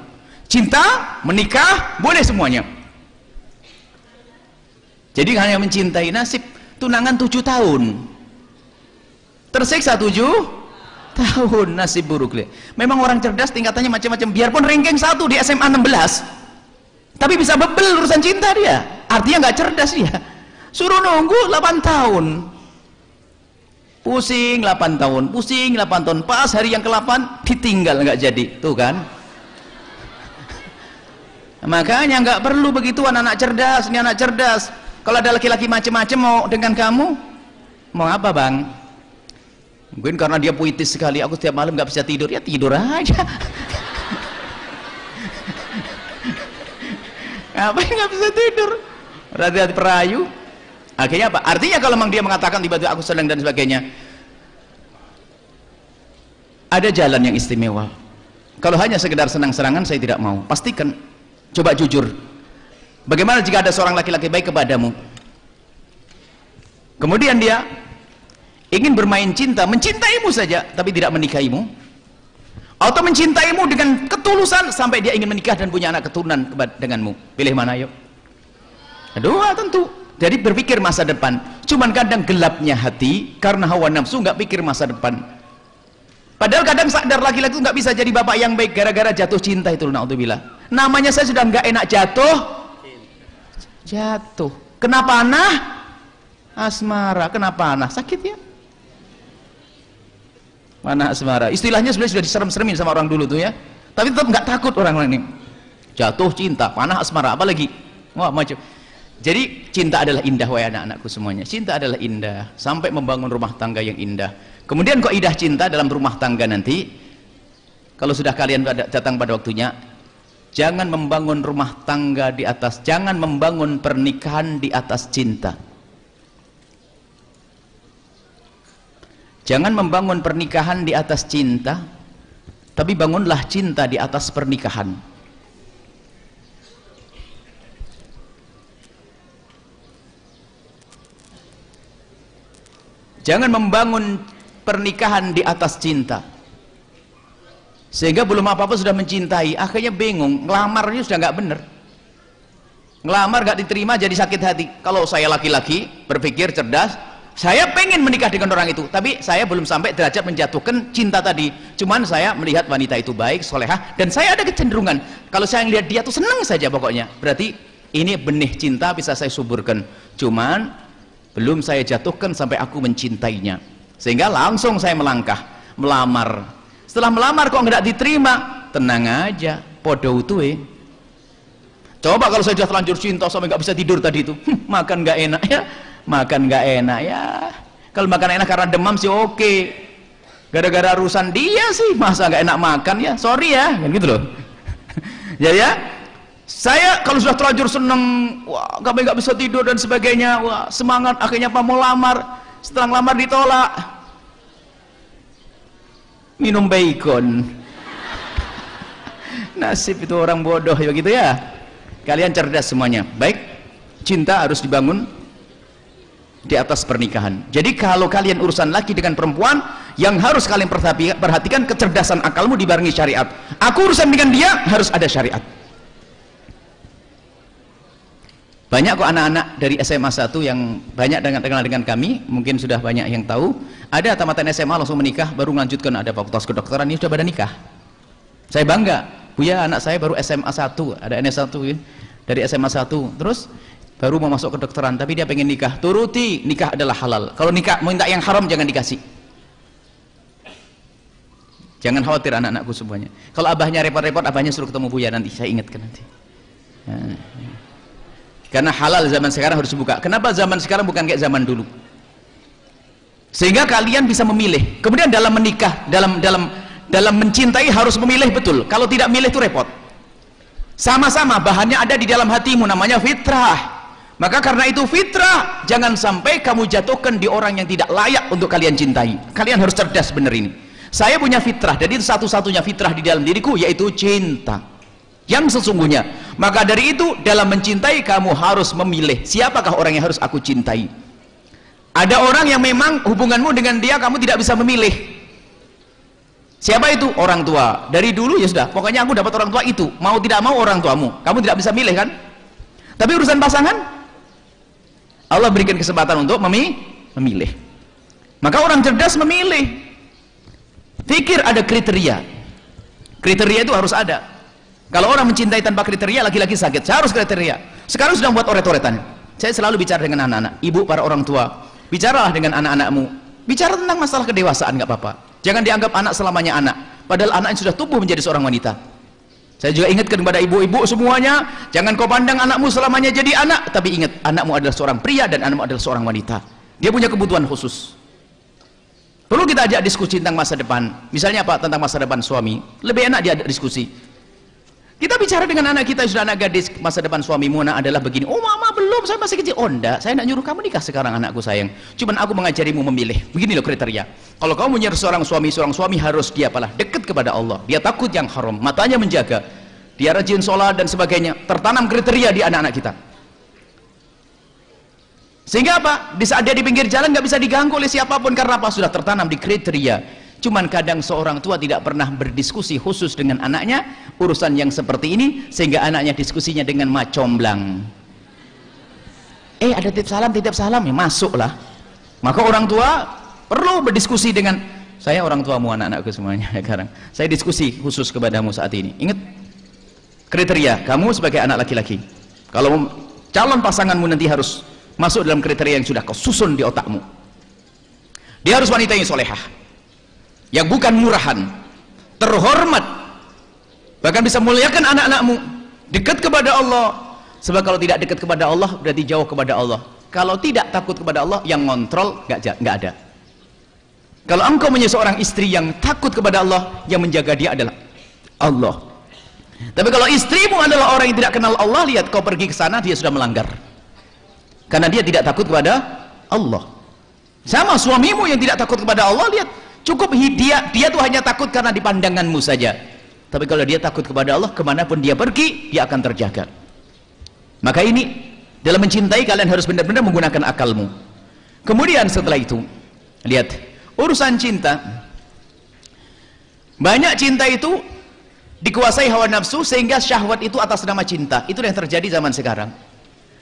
A: Cinta, menikah, boleh semuanya. Jadi hanya mencintai, nasib tunangan 7 tahun. Tersiksa 7 tahun, nasib buruk. Memang orang cerdas tingkatannya macam-macam. Biarpun ranking 1 di SMA 16, tapi bisa bebel urusan cinta dia. Artinya nggak cerdas dia. Suruh nunggu 8 tahun. Pusing 8 tahun, pusing 8 tahun. Pas hari yang ke-8 ditinggal, nggak jadi. Tuh kan. Makanya nggak perlu begitu anak-anak cerdas. Ini anak cerdas. Kalau ada laki-laki macam-macam mau dengan kamu, mau apa bang? Mungkin karena dia puitis sekali, aku setiap malam nggak bisa tidur. Ya tidur aja. Ngapain nggak bisa tidur? Hati-hati perayu. Akhirnya apa? Artinya kalau memang dia mengatakan tiba-tiba aku senang dan sebagainya, ada jalan yang istimewa. Kalau hanya sekedar senang-senangan saya tidak mau. Pastikan, coba jujur. Bagaimana jika ada seorang laki-laki baik kepadamu, kemudian dia ingin bermain cinta, mencintaimu saja tapi tidak menikahimu, atau mencintaimu dengan ketulusan sampai dia ingin menikah dan punya anak keturunan denganmu? Pilih mana yuk? Dua tentu. Jadi berpikir masa depan. Cuman kadang gelapnya hati karena hawa nafsu nggak pikir masa depan. Padahal kadang sadar laki-laki nggak bisa jadi bapak yang baik gara-gara jatuh cinta itu. Na'udzubillah. Namanya saya sudah nggak enak jatuh. Kenapa panah? Asmara. Kenapa panah? Sakit ya? Panah asmara. Istilahnya sebenarnya sudah diserem-seremin sama orang dulu tuh ya. Tapi tetap nggak takut orang ini. Jatuh cinta, panah asmara, apalagi? Wah macam. Jadi cinta adalah indah, wahai anak-anakku semuanya. Cinta adalah indah, sampai membangun rumah tangga yang indah. Kemudian kok indah cinta dalam rumah tangga nanti? Kalau sudah kalian datang pada waktunya, jangan membangun rumah tangga di atas, jangan membangun pernikahan di atas cinta. Jangan membangun pernikahan di atas cinta, tapi bangunlah cinta di atas pernikahan. Jangan membangun pernikahan di atas cinta, sehingga belum apa-apa sudah mencintai, akhirnya bingung, ngelamarnya sudah nggak bener, ngelamar nggak diterima, jadi sakit hati. Kalau saya laki-laki berpikir cerdas, saya pengen menikah dengan orang itu, tapi saya belum sampai derajat menjatuhkan cinta tadi. Cuman saya melihat wanita itu baik, solehah, dan saya ada kecenderungan kalau saya melihat dia tuh seneng saja pokoknya. Berarti ini benih cinta bisa saya suburkan. Cuman belum saya jatuhkan sampai aku mencintainya, sehingga langsung saya melangkah, melamar. Setelah melamar kok nggak diterima, tenang aja, podo utuh. Coba kalau saya sudah terlanjur cinta sampai nggak bisa tidur tadi itu, makan nggak enak ya, makan nggak enak ya. Kalau makan enak karena demam sih oke, gara-gara urusan dia sih masa nggak enak makan ya, sorry ya, kan gitu loh. Ya. Saya kalau sudah terlanjur seneng, wah kami nggak bisa tidur dan sebagainya, wah semangat, akhirnya apa mau lamar. Setelah ngelamar ditolak, minum bacon. Nasib itu orang bodoh ya gitu ya. Kalian cerdas semuanya. Baik, cinta harus dibangun di atas pernikahan. Jadi kalau kalian urusan laki dengan perempuan, yang harus kalian perhatikan kecerdasan akalmu dibarengi syariat. Aku urusan dengan dia harus ada syariat. Banyak kok anak-anak dari SMA 1 yang banyak kenal dengan kami, mungkin sudah banyak yang tahu. Ada tamatan SMA langsung menikah, baru melanjutkan ada fakultas kedokteran, ini sudah pada nikah. Saya bangga, Buya anak saya baru SMA 1, ada NS1 ya, dari SMA 1, terus baru mau masuk kedokteran, tapi dia pengen nikah. Turuti, nikah adalah halal. Kalau nikah minta yang haram jangan dikasih. Jangan khawatir anak-anakku semuanya. Kalau abahnya repot-repot, abahnya suruh ketemu Buya nanti, saya ingatkan nanti. Nah, karena halal zaman sekarang harus dibuka. Kenapa zaman sekarang bukan kayak zaman dulu? Sehingga kalian bisa memilih. Kemudian dalam menikah, dalam mencintai harus memilih betul. Kalau tidak milih itu repot. Sama-sama bahannya ada di dalam hatimu, namanya fitrah. Maka karena itu fitrah, jangan sampai kamu jatuhkan di orang yang tidak layak untuk kalian cintai. Kalian harus cerdas benar ini. Saya punya fitrah, jadi satu-satunya fitrah di dalam diriku yaitu cinta yang sesungguhnya. Maka dari itu dalam mencintai kamu harus memilih siapakah orang yang harus aku cintai. Ada orang yang memang hubunganmu dengan dia kamu tidak bisa memilih. Siapa itu? Orang tua. Dari dulu ya sudah, pokoknya aku dapat orang tua itu, mau tidak mau orang tuamu, kamu tidak bisa milih kan. Tapi urusan pasangan Allah berikan kesempatan untuk memilih. Maka orang cerdas memilih. Pikir ada kriteria. Kriteria itu harus ada. Kalau orang mencintai tanpa kriteria, laki-laki sakit. Saya harus kriteria. Sekarang sudah buat oret-oretan. Saya selalu bicara dengan anak-anak, ibu, para orang tua. Bicaralah dengan anak-anakmu. Bicara tentang masalah kedewasaan, nggak apa-apa. Jangan dianggap anak selamanya anak. Padahal anak yang sudah tumbuh menjadi seorang wanita. Saya juga ingatkan kepada ibu-ibu semuanya, jangan kau pandang anakmu selamanya jadi anak, tapi ingat, anakmu adalah seorang pria dan anakmu adalah seorang wanita. Dia punya kebutuhan khusus. Perlu kita ajak diskusi tentang masa depan. Misalnya apa? Tentang masa depan suami. Lebih enak diajak diskusi. Kita bicara dengan anak kita, sudah anak gadis, masa depan suamimu adalah begini. Oh mama belum, saya masih kecil. Oh enggak, saya nak nyuruh kamu nikah sekarang anakku sayang. Cuman aku mengajarimu memilih. Begini loh kriteria. Kalau kamu menyuruh seorang suami harus dia apalah? Dekat kepada Allah. Dia takut yang haram, matanya menjaga. Dia rajin sholat dan sebagainya. Tertanam kriteria di anak-anak kita. Sehingga apa? Di saat dia di pinggir jalan nggak bisa diganggu oleh siapapun karena apa? Sudah tertanam di kriteria. Cuman kadang seorang tua tidak pernah berdiskusi khusus dengan anaknya urusan yang seperti ini, sehingga anaknya diskusinya dengan macomblang. Ada titip salam ya masuklah. Maka orang tua perlu berdiskusi dengan saya, orang tuamu, anak-anakku semuanya sekarang. Saya diskusi khusus kepadamu saat ini. Ingat kriteria kamu sebagai anak laki-laki. Kalau calon pasanganmu nanti harus masuk dalam kriteria yang sudah kau susun di otakmu. Dia harus wanita yang solehah, yang bukan murahan, terhormat, bahkan bisa muliakan anak-anakmu, dekat kepada Allah. Sebab kalau tidak dekat kepada Allah berarti jauh kepada Allah. Kalau tidak takut kepada Allah, yang ngontrol nggak ada. Kalau engkau menjadi seorang istri yang takut kepada Allah, yang menjaga dia adalah Allah. Tapi kalau istrimu adalah orang yang tidak kenal Allah, lihat kau pergi ke sana, dia sudah melanggar karena dia tidak takut kepada Allah. Sama suamimu yang tidak takut kepada Allah, lihat cukup dia tuh hanya takut karena di pandanganmu saja. Tapi kalau dia takut kepada Allah, kemanapun dia pergi, dia akan terjaga. Maka ini dalam mencintai kalian harus benar-benar menggunakan akalmu. Kemudian setelah itu, lihat urusan cinta. Banyak cinta itu dikuasai hawa nafsu sehingga syahwat itu atas nama cinta. Itu yang terjadi zaman sekarang.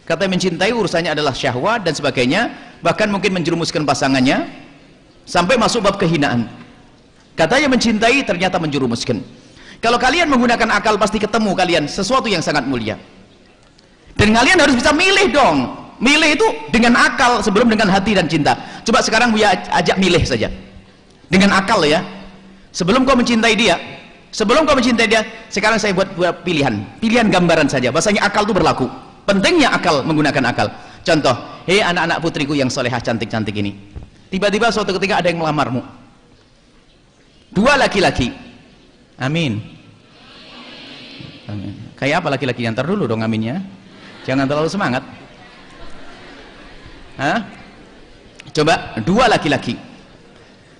A: Kata mencintai urusannya adalah syahwat dan sebagainya, bahkan mungkin menjerumuskan pasangannya sampai masuk bab kehinaan. Katanya mencintai ternyata menjerumuskan. Kalau kalian menggunakan akal pasti ketemu kalian sesuatu yang sangat mulia. Dan kalian harus bisa milih dong. Milih itu dengan akal sebelum dengan hati dan cinta. Coba sekarang Buya ajak milih saja. Dengan akal ya. Sebelum kau mencintai dia, sekarang saya buat pilihan. Pilihan gambaran saja. Bahasanya akal itu berlaku. Pentingnya akal, menggunakan akal. Contoh, hei anak-anak putriku yang solehah cantik-cantik ini. Tiba-tiba suatu ketika ada yang melamarmu. Dua laki-laki. Amin. Amin. Kayak apa laki-laki? Ntar dulu dong aminnya. Jangan terlalu semangat. Hah? Coba dua laki-laki.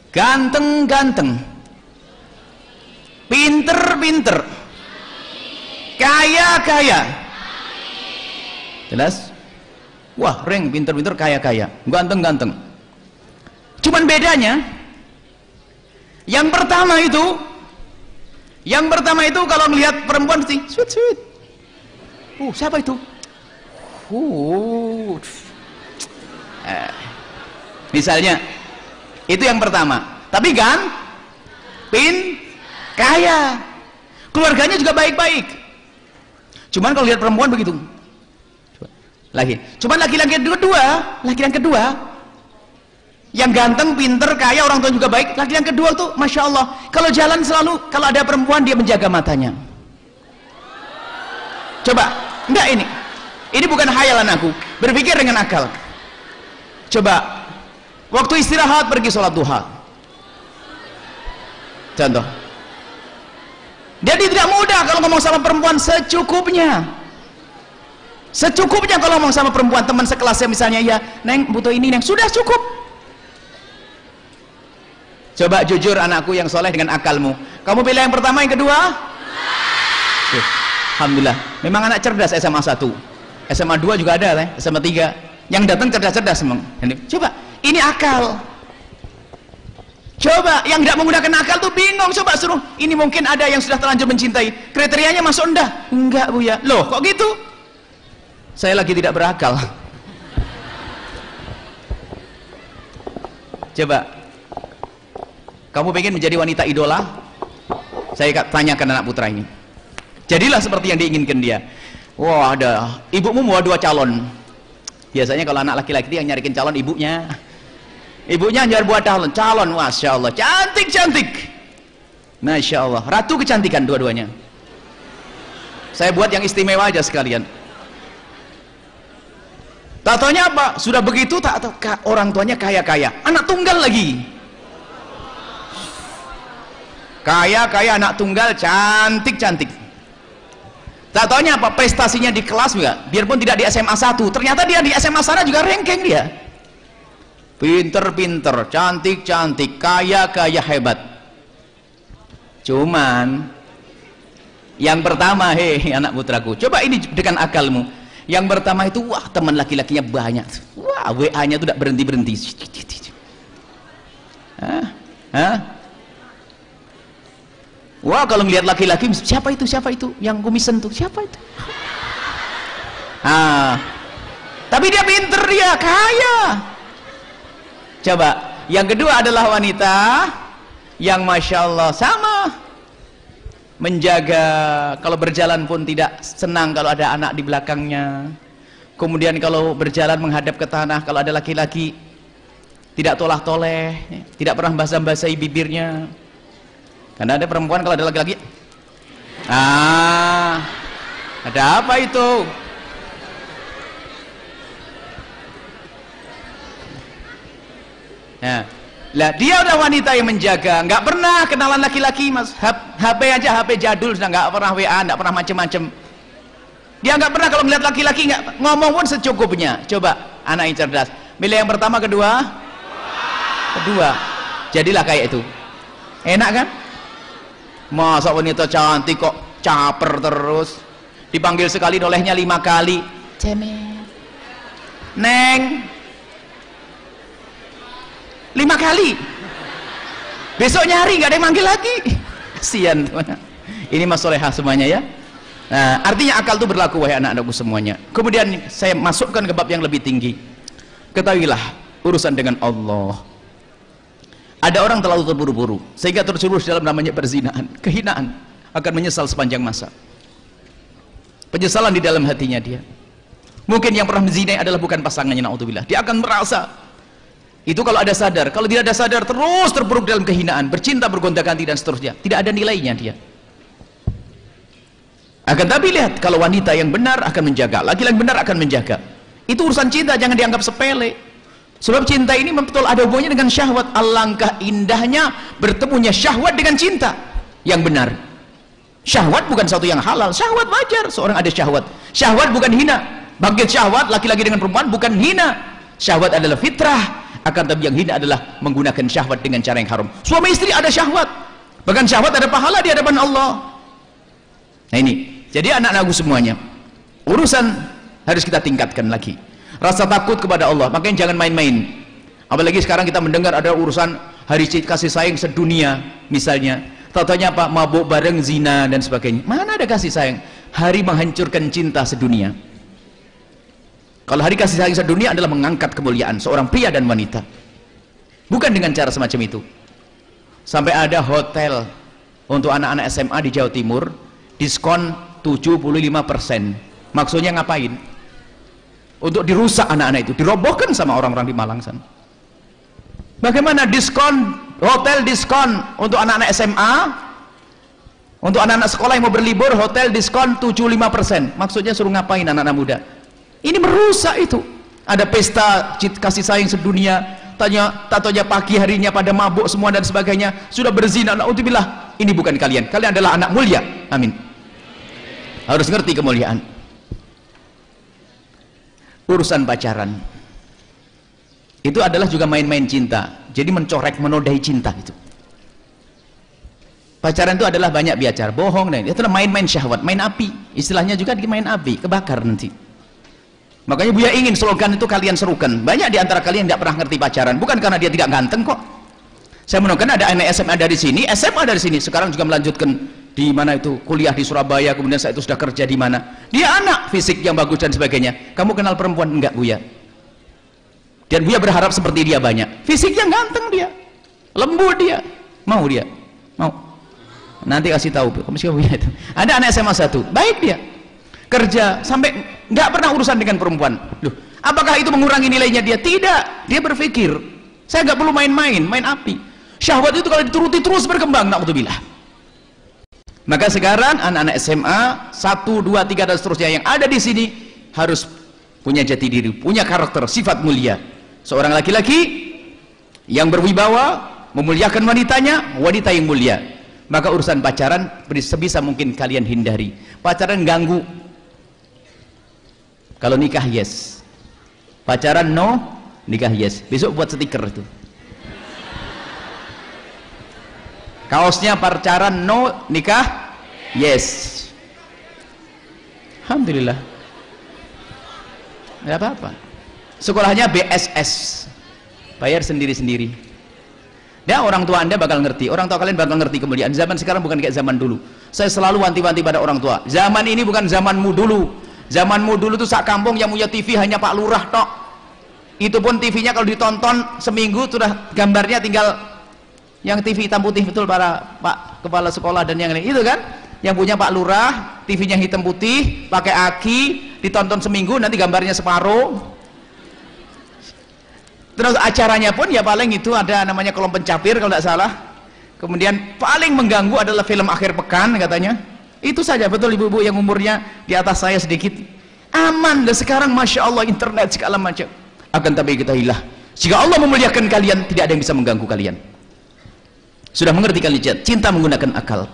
A: Ganteng-ganteng. Pinter-pinter. Kaya-kaya. Jelas? Wah, Reng, pinter-pinter, kaya-kaya, ganteng-ganteng. Cuman bedanya, yang pertama itu kalau melihat perempuan sih sweet. Siapa itu? Misalnya itu yang pertama. Tapi kan kaya, keluarganya juga baik-baik. Cuman kalau lihat perempuan begitu lagi. Cuman laki-laki yang kedua yang ganteng, pinter, kaya, orang tua juga baik. Laki yang kedua tuh Masya Allah, kalau jalan selalu, kalau ada perempuan dia menjaga matanya. Coba, enggak, ini bukan khayalan aku, berpikir dengan akal. Coba waktu istirahat pergi sholat duha, contoh. Jadi tidak mudah kalau ngomong sama perempuan, secukupnya kalau ngomong sama perempuan teman sekelasnya, misalnya, ya Neng butuh ini, Neng, sudah cukup. Coba jujur anakku yang soleh dengan akalmu, kamu pilih yang pertama, yang kedua? Alhamdulillah, memang anak cerdas. SMA 1, SMA 2 juga ada, SMA 3 yang datang cerdas-cerdas memang. Coba, ini akal. Coba yang tidak menggunakan akal tuh bingung. Coba suruh, ini mungkin ada yang sudah terlanjur mencintai, kriterianya masuk enggak Bu ya, loh kok gitu? Saya lagi tidak berakal. Coba, kamu pengen menjadi wanita idola? Saya tanyakan anak putra ini, jadilah seperti yang diinginkan dia. Wah, ada ibumu mau 2 calon. Biasanya kalau anak laki-laki dia nyarikin calon, ibunya nyari buat calon. Masya Allah, cantik, Masya Allah, ratu kecantikan dua-duanya. Saya buat yang istimewa aja sekalian. Tatonya apa? Sudah begitu orang tuanya kaya-kaya, anak tunggal lagi. Kaya, anak tunggal, cantik. Tatonya apa? Prestasinya di kelas juga, biarpun tidak di SMA 1, ternyata dia di SMA sana juga ranking dia. Pinter, cantik, kaya, hebat. Cuman yang pertama, anak putraku, coba ini dengan akalmu. Yang pertama itu, wah, teman laki-lakinya banyak, wah, WA-nya tuh tidak berhenti. Wah, kalau melihat laki-laki, siapa itu yang kumisen tuh, siapa itu? Tapi dia pinter, dia kaya. Coba, yang kedua adalah wanita yang Masya Allah sama, menjaga, kalau berjalan pun tidak senang kalau ada anak di belakangnya. Kemudian kalau berjalan menghadap ke tanah, kalau ada laki-laki tidak tolah-toleh, tidak pernah basah-basahi bibirnya. Karena ada perempuan kalau ada laki-laki, ada apa itu? Nah, lah dia udah wanita yang menjaga, nggak pernah kenalan laki-laki, Mas. HP aja, HP jadul, sudah nggak pernah WA, nggak pernah macem-macem. Dia nggak pernah kalau melihat laki-laki, nggak ngomong pun secukupnya. Coba anak yang cerdas, milih yang pertama, kedua, jadilah kayak itu. Enak kan? Masa wanita cantik kok caper terus, dipanggil sekali nolehnya 5 kali, cemen, Neng, 5 kali, besok nyari nggak ada yang manggil lagi, kasihan. Ini Mas Solehah semuanya ya. Nah, artinya akal itu berlaku, wahai anak-anakku semuanya. Kemudian saya masukkan ke bab yang lebih tinggi. Ketahuilah urusan dengan Allah. Ada orang terlalu terburu-buru sehingga terjerumus dalam namanya perzinaan, kehinaan, akan menyesal sepanjang masa. Penyesalan di dalam hatinya dia. Mungkin yang pernah menzinai adalah bukan pasangannya, naudzubillah. Dia akan merasa itu kalau ada sadar. Kalau tidak ada sadar, terus terpuruk dalam kehinaan, bercinta bergonta-ganti dan seterusnya. Tidak ada nilainya dia. Akan tapi lihat, kalau wanita yang benar akan menjaga, laki-laki yang benar akan menjaga. Itu urusan cinta, jangan dianggap sepele. Sebab cinta ini betul ada hubungannya dengan syahwat. Alangkah indahnya bertemunya syahwat dengan cinta yang benar. Syahwat bukan sesuatu yang halal, syahwat wajar, seorang ada syahwat. Syahwat bukan hina. Bangkit syahwat laki-laki dengan perempuan bukan hina. Syahwat adalah fitrah, akan tapi yang hina adalah menggunakan syahwat dengan cara yang haram. Suami istri ada syahwat, bahkan syahwat ada pahala di hadapan Allah. Nah ini, jadi anak-anakku semuanya, urusan harus kita tingkatkan lagi. Rasa takut kepada Allah, makanya jangan main-main. Apalagi sekarang kita mendengar ada urusan hari kasih sayang sedunia misalnya. Tatanya apa? Mabuk bareng, zina dan sebagainya. Mana ada kasih sayang? Hari menghancurkan cinta sedunia. Kalau hari kasih sayang sedunia adalah mengangkat kemuliaan seorang pria dan wanita, bukan dengan cara semacam itu. Sampai ada hotel untuk anak-anak SMA di Jawa Timur diskon 75%. Maksudnya ngapain? Untuk dirusak anak-anak itu, dirobohkan sama orang-orang di Malang sana. Bagaimana diskon hotel, diskon untuk anak-anak SMA, untuk anak-anak sekolah yang mau berlibur, hotel diskon 75%. Maksudnya suruh ngapain anak-anak muda? Ini merusak itu. Ada pesta kasih sayang sedunia, tatonya pagi harinya pada mabuk semua dan sebagainya, sudah berzina. Naudzubillah. Ini bukan kalian. Kalian adalah anak mulia. Amin. Harus ngerti kemuliaan. Urusan pacaran itu adalah juga main-main cinta. Jadi mencorek, menodai cinta itu. Pacaran itu adalah banyak bicara, bohong, dan itu adalah main-main syahwat, main api. Istilahnya juga main api, kebakar nanti. Makanya Buya ingin slogan itu kalian serukan. Banyak di antara kalian tidak pernah ngerti pacaran, bukan karena dia tidak ganteng kok. Saya menemukan ada anak SMA dari sini, SMA dari sini, sekarang juga melanjutkan di mana itu kuliah di Surabaya, kemudian saya itu sudah kerja di mana. Dia anak fisik yang bagus dan sebagainya. Kamu kenal perempuan enggak, Buya? Dan Buya berharap seperti dia banyak. Fisiknya ganteng dia, lembut dia, mau dia, mau. Nanti kasih tahu, Buya itu. Ada anak SMA 1, baik dia, kerja sampai nggak pernah urusan dengan perempuan. Loh, apakah itu mengurangi nilainya dia? Tidak. Dia berpikir, saya nggak perlu main-main, main api. Syahwat itu kalau dituruti terus berkembang, naudzubillah. Maka sekarang anak-anak SMA 1, 2, 3 dan seterusnya yang ada di sini harus punya jati diri, punya karakter, sifat mulia. Seorang laki-laki yang berwibawa, memuliakan wanitanya, wanita yang mulia. Maka urusan pacaran sebisa mungkin kalian hindari. Pacaran ganggu. Kalau nikah yes, pacaran no, nikah yes. Besok buat stiker itu. Kaosnya pacaran no, nikah yes. Alhamdulillah. Tidak apa-apa. Sekolahnya BSS, bayar sendiri-sendiri. Ya, orang tua Anda bakal ngerti, orang tua kalian bakal ngerti kemuliaan. Zaman sekarang bukan kayak zaman dulu. Saya selalu wanti-wanti pada orang tua, zaman ini bukan zamanmu dulu. Zamanmu dulu tuh sak kampung yang punya TV hanya Pak Lurah tok. Itu pun TV-nya kalau ditonton seminggu sudah gambarnya tinggal yang TV hitam putih, betul para Pak Kepala Sekolah dan yang lain itu kan, yang punya Pak Lurah, TV-nya hitam putih, pakai aki, ditonton seminggu nanti gambarnya separuh. Terus acaranya pun ya paling itu ada namanya kolom pencapir kalau tidak salah. Kemudian paling mengganggu adalah film akhir pekan katanya. Itu saja, betul ibu-ibu yang umurnya di atas saya sedikit. Aman dan sekarang Masya Allah internet segala macam. Akan tapi ketahuilah, jika Allah memuliakan kalian, tidak ada yang bisa mengganggu kalian. Sudah mengerti kalian? Cinta menggunakan akal.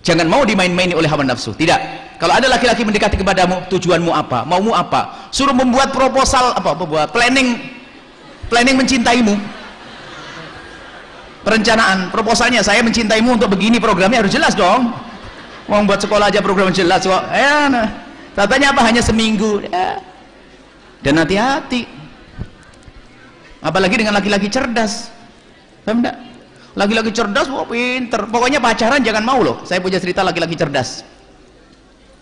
A: Jangan mau dimain-maini oleh hawa nafsu. Tidak. Kalau ada laki-laki mendekati kepadamu, tujuanmu apa? Maumu apa? Suruh membuat proposal apa? Buat planning mencintaimu. Perencanaan, proposalnya saya mencintaimu untuk begini, programnya harus jelas dong. Mau buat sekolah aja program jelas kok. Nah. Katanya apa? Hanya seminggu. Ya. Dan hati-hati. Apalagi dengan laki-laki cerdas. Paham enggak? Laki-laki cerdas, wah pinter. Pokoknya pacaran jangan mau loh. Saya punya cerita laki-laki cerdas.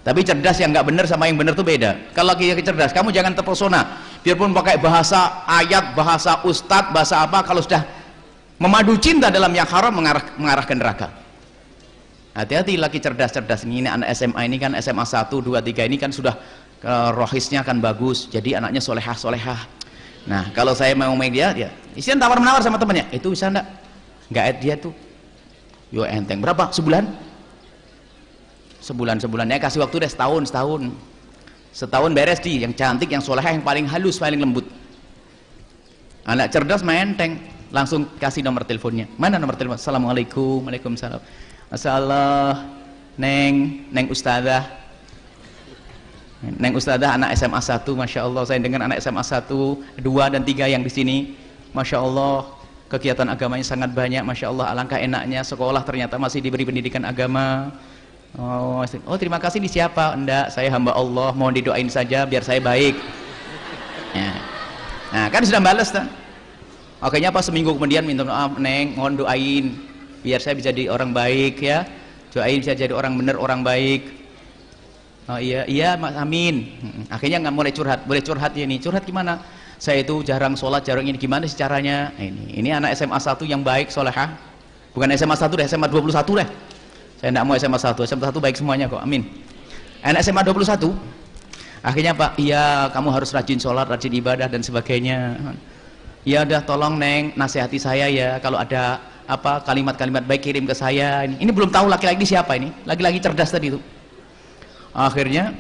A: Tapi cerdas yang nggak benar sama yang benar tuh beda. Kalau laki-laki cerdas, kamu jangan terpesona. Biarpun pakai bahasa ayat, bahasa ustadz, bahasa apa, kalau sudah memadu cinta dalam yang haram mengarah ke neraka. Hati-hati laki cerdas-cerdas ini anak SMA ini kan SMA 1, 2, 3 ini kan sudah rohisnya kan bagus. Jadi anaknya solehah. Nah, kalau saya mau main dia isian tawar-menawar sama temannya. Itu bisa enggak? Enggak dia tuh. Yo enteng. Berapa? Sebulan ya, kasih waktu deh setahun beres di yang cantik, yang solehah, yang paling halus, paling lembut. Anak cerdas main enteng, langsung kasih nomor teleponnya. Mana nomor telepon? Assalamualaikum. Waalaikumsalam. Masalah Neng Ustadzah anak SMA 1, Masya Allah. Saya dengar anak SMA 1, 2 dan 3 yang di sini, Masya Allah kegiatan agamanya sangat banyak, Masya Allah. Alangkah enaknya sekolah ternyata masih diberi pendidikan agama. Oh terima kasih. Di siapa? Enggak, saya hamba Allah, mohon didoain saja biar saya baik ya. Nah kan sudah balas kan. Akhirnya pas seminggu kemudian minta maaf, Neng mohon doain biar saya bisa jadi orang baik ya, doain bisa jadi orang benar, orang baik. Oh iya, iya Mas, amin. Akhirnya nggak mulai curhat. Boleh curhat ya ini. Curhat gimana? Saya itu jarang sholat, jarang ini. Gimana sih caranya? Ini anak SMA 1 yang baik, solehah. Bukan SMA 1 deh, SMA 21 deh. Saya nggak mau SMA 1. SMA 1 baik semuanya kok, amin. Anak SMA 21. Akhirnya Pak, iya kamu harus rajin sholat, rajin ibadah dan sebagainya. Ya udah tolong Neng, nasihati saya ya. Kalau ada apa kalimat-kalimat baik kirim ke saya. Ini belum tahu laki-laki siapa ini. Laki-laki cerdas tadi itu. Akhirnya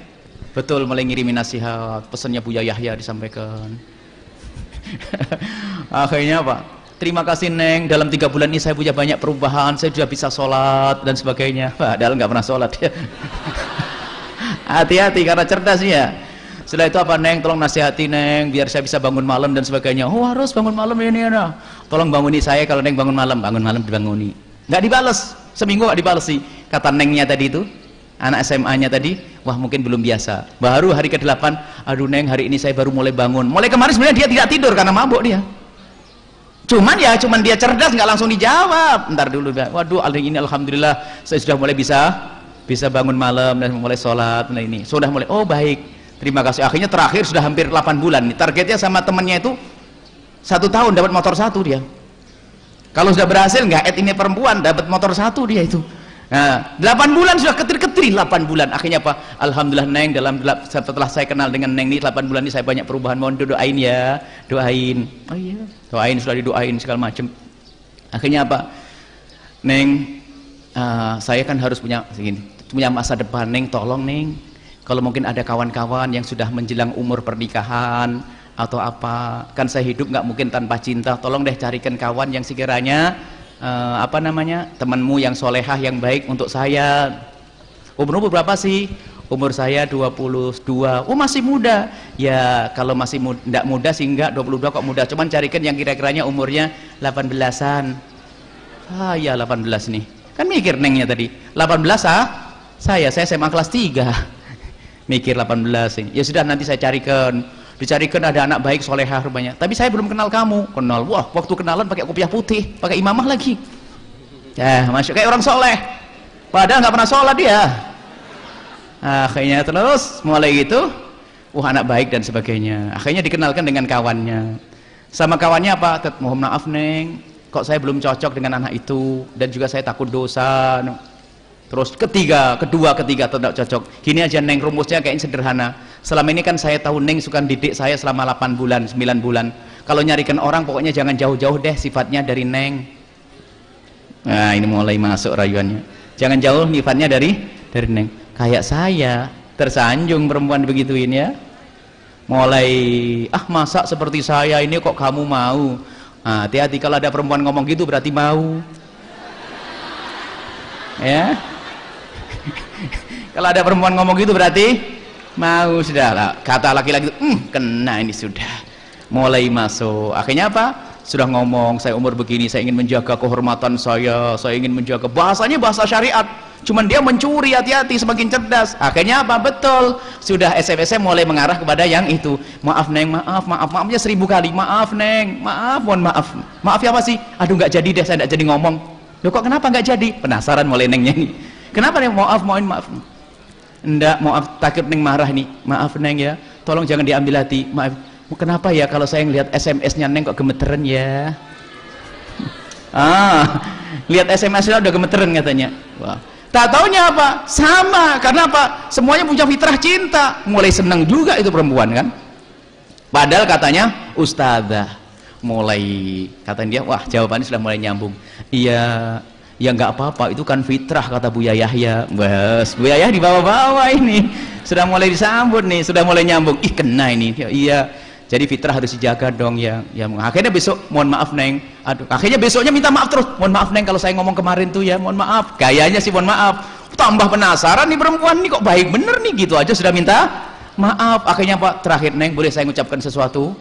A: betul mulai ngirimin nasihat, pesannya Buya Yahya disampaikan. Akhirnya Pak, terima kasih Neng, dalam 3 bulan ini saya punya banyak perubahan, saya sudah bisa sholat dan sebagainya. Padahal nggak pernah sholat ya. Hati-hati karena cerdas ya. Setelah itu apa Neng, tolong nasihati Neng biar saya bisa bangun malam dan sebagainya. Oh harus bangun malam ini ya. Tolong banguni saya kalau Neng bangun malam dibanguni. Nggak dibales, seminggu nggak dibales sih. Kata Nengnya tadi itu, anak SMA-nya tadi, wah mungkin belum biasa. Baru hari ke-8, aduh Neng hari ini saya baru mulai bangun. Mulai kemarin sebenarnya dia tidak tidur karena mabuk dia. Cuman dia cerdas, nggak langsung dijawab. Ntar dulu, waduh hari ini alhamdulillah saya sudah mulai bisa bangun malam dan mulai sholat. Nah ini sudah mulai, oh baik, terima kasih. Akhirnya terakhir sudah hampir 8 bulan. Targetnya sama temennya itu 1 tahun dapat motor 1 dia. Kalau sudah berhasil nggak ini perempuan dapat motor 1 dia itu. Nah, 8 bulan sudah ketir-ketir 8 bulan. Akhirnya apa? Alhamdulillah Neng setelah saya kenal dengan Neng ini 8 bulan ini saya banyak perubahan. Mohon doain ya. Doain. Oh iya. Doain sudah didoain segala macam. Akhirnya apa? Neng, saya kan harus punya masa depan Neng, tolong Neng. Kalau mungkin ada kawan-kawan yang sudah menjelang umur pernikahan atau apa, kan saya hidup nggak mungkin tanpa cinta. Tolong deh carikan kawan yang sekiranya temanmu yang solehah yang baik untuk saya. Umur berapa sih? Umur saya 22. Oh masih muda ya. Kalau masih tidak muda sih enggak, 22 kok muda. Cuman carikan yang kira-kiranya umurnya 18-an. Ya 18 nih kan mikir Nengnya tadi 18 saya SMA kelas 3 mikir 18 ini. Ya sudah nanti saya dicarikan ada anak baik solehah rupanya, tapi saya belum kenal kamu. Kenal, wah waktu kenalan pakai kopiah putih, pakai imamah lagi ya, masuk kayak orang soleh padahal nggak pernah sholat dia. Akhirnya terus mulai gitu, wah anak baik dan sebagainya. Akhirnya dikenalkan dengan kawannya. Sama kawannya apa? Mohon maaf Neng, kok saya belum cocok dengan anak itu dan juga saya takut dosa. Terus kedua ketiga tidak cocok. Gini aja Neng, rumusnya kayaknya sederhana. Selama ini kan saya tahu Neng suka didik saya selama 8 bulan 9 bulan. Kalau nyarikan orang pokoknya jangan jauh-jauh deh sifatnya dari Neng. Nah ini mulai masuk rayuannya. Jangan jauh sifatnya dari Neng. Kayak saya tersanjung perempuan begituin ya. Mulai masa seperti saya ini kok kamu mau. Hati-hati kalau ada perempuan ngomong gitu berarti mau ya. Kalau ada perempuan ngomong gitu berarti mau. Sudah lah, kata laki-laki kena ini sudah mulai masuk. Akhirnya apa? Sudah ngomong saya umur begini, saya ingin menjaga kehormatan saya ingin menjaga, bahasanya bahasa syariat. Cuman dia mencuri, hati-hati, semakin cerdas. Akhirnya apa? Betul, sudah SMS mulai mengarah kepada yang itu. Maaf Neng, maafnya 1000 kali. Maaf Neng, mohon maaf. Maaf ya apa sih? Aduh nggak jadi deh, saya nggak jadi ngomong. Loh kok kenapa nggak jadi? Penasaran mulai Nengnya nih. Kenapa Neng? Mohon maaf. Enggak, maaf takut Neng marah nih. Maaf Neng ya, tolong jangan diambil hati. Maaf. Kenapa ya kalau saya ngelihat SMS-nya Neng kok gemeteran ya? Lihat SMS-nya udah gemeteran katanya. Wah. Tak taunya apa? Sama, karena apa? Semuanya punya fitrah cinta. Mulai senang juga itu perempuan kan? Padahal katanya ustadzah. Mulai katanya dia, wah jawabannya sudah mulai nyambung. Iya, ya nggak apa-apa, itu kan fitrah kata Buya Yahya. Bas, Buya Yahya di bawah-bawah ini sudah mulai disambut nih, sudah mulai nyambung. Ih kena ini. Iya, jadi fitrah harus dijaga dong ya. Akhirnya besok, mohon maaf Neng. Aduh, akhirnya besoknya minta maaf terus. Mohon maaf Neng kalau saya ngomong kemarin tuh ya, mohon maaf. Gayanya sih mohon maaf. Tambah penasaran nih perempuan nih kok baik bener nih, gitu aja sudah minta maaf. Akhirnya Pak, terakhir Neng boleh saya ngucapkan sesuatu?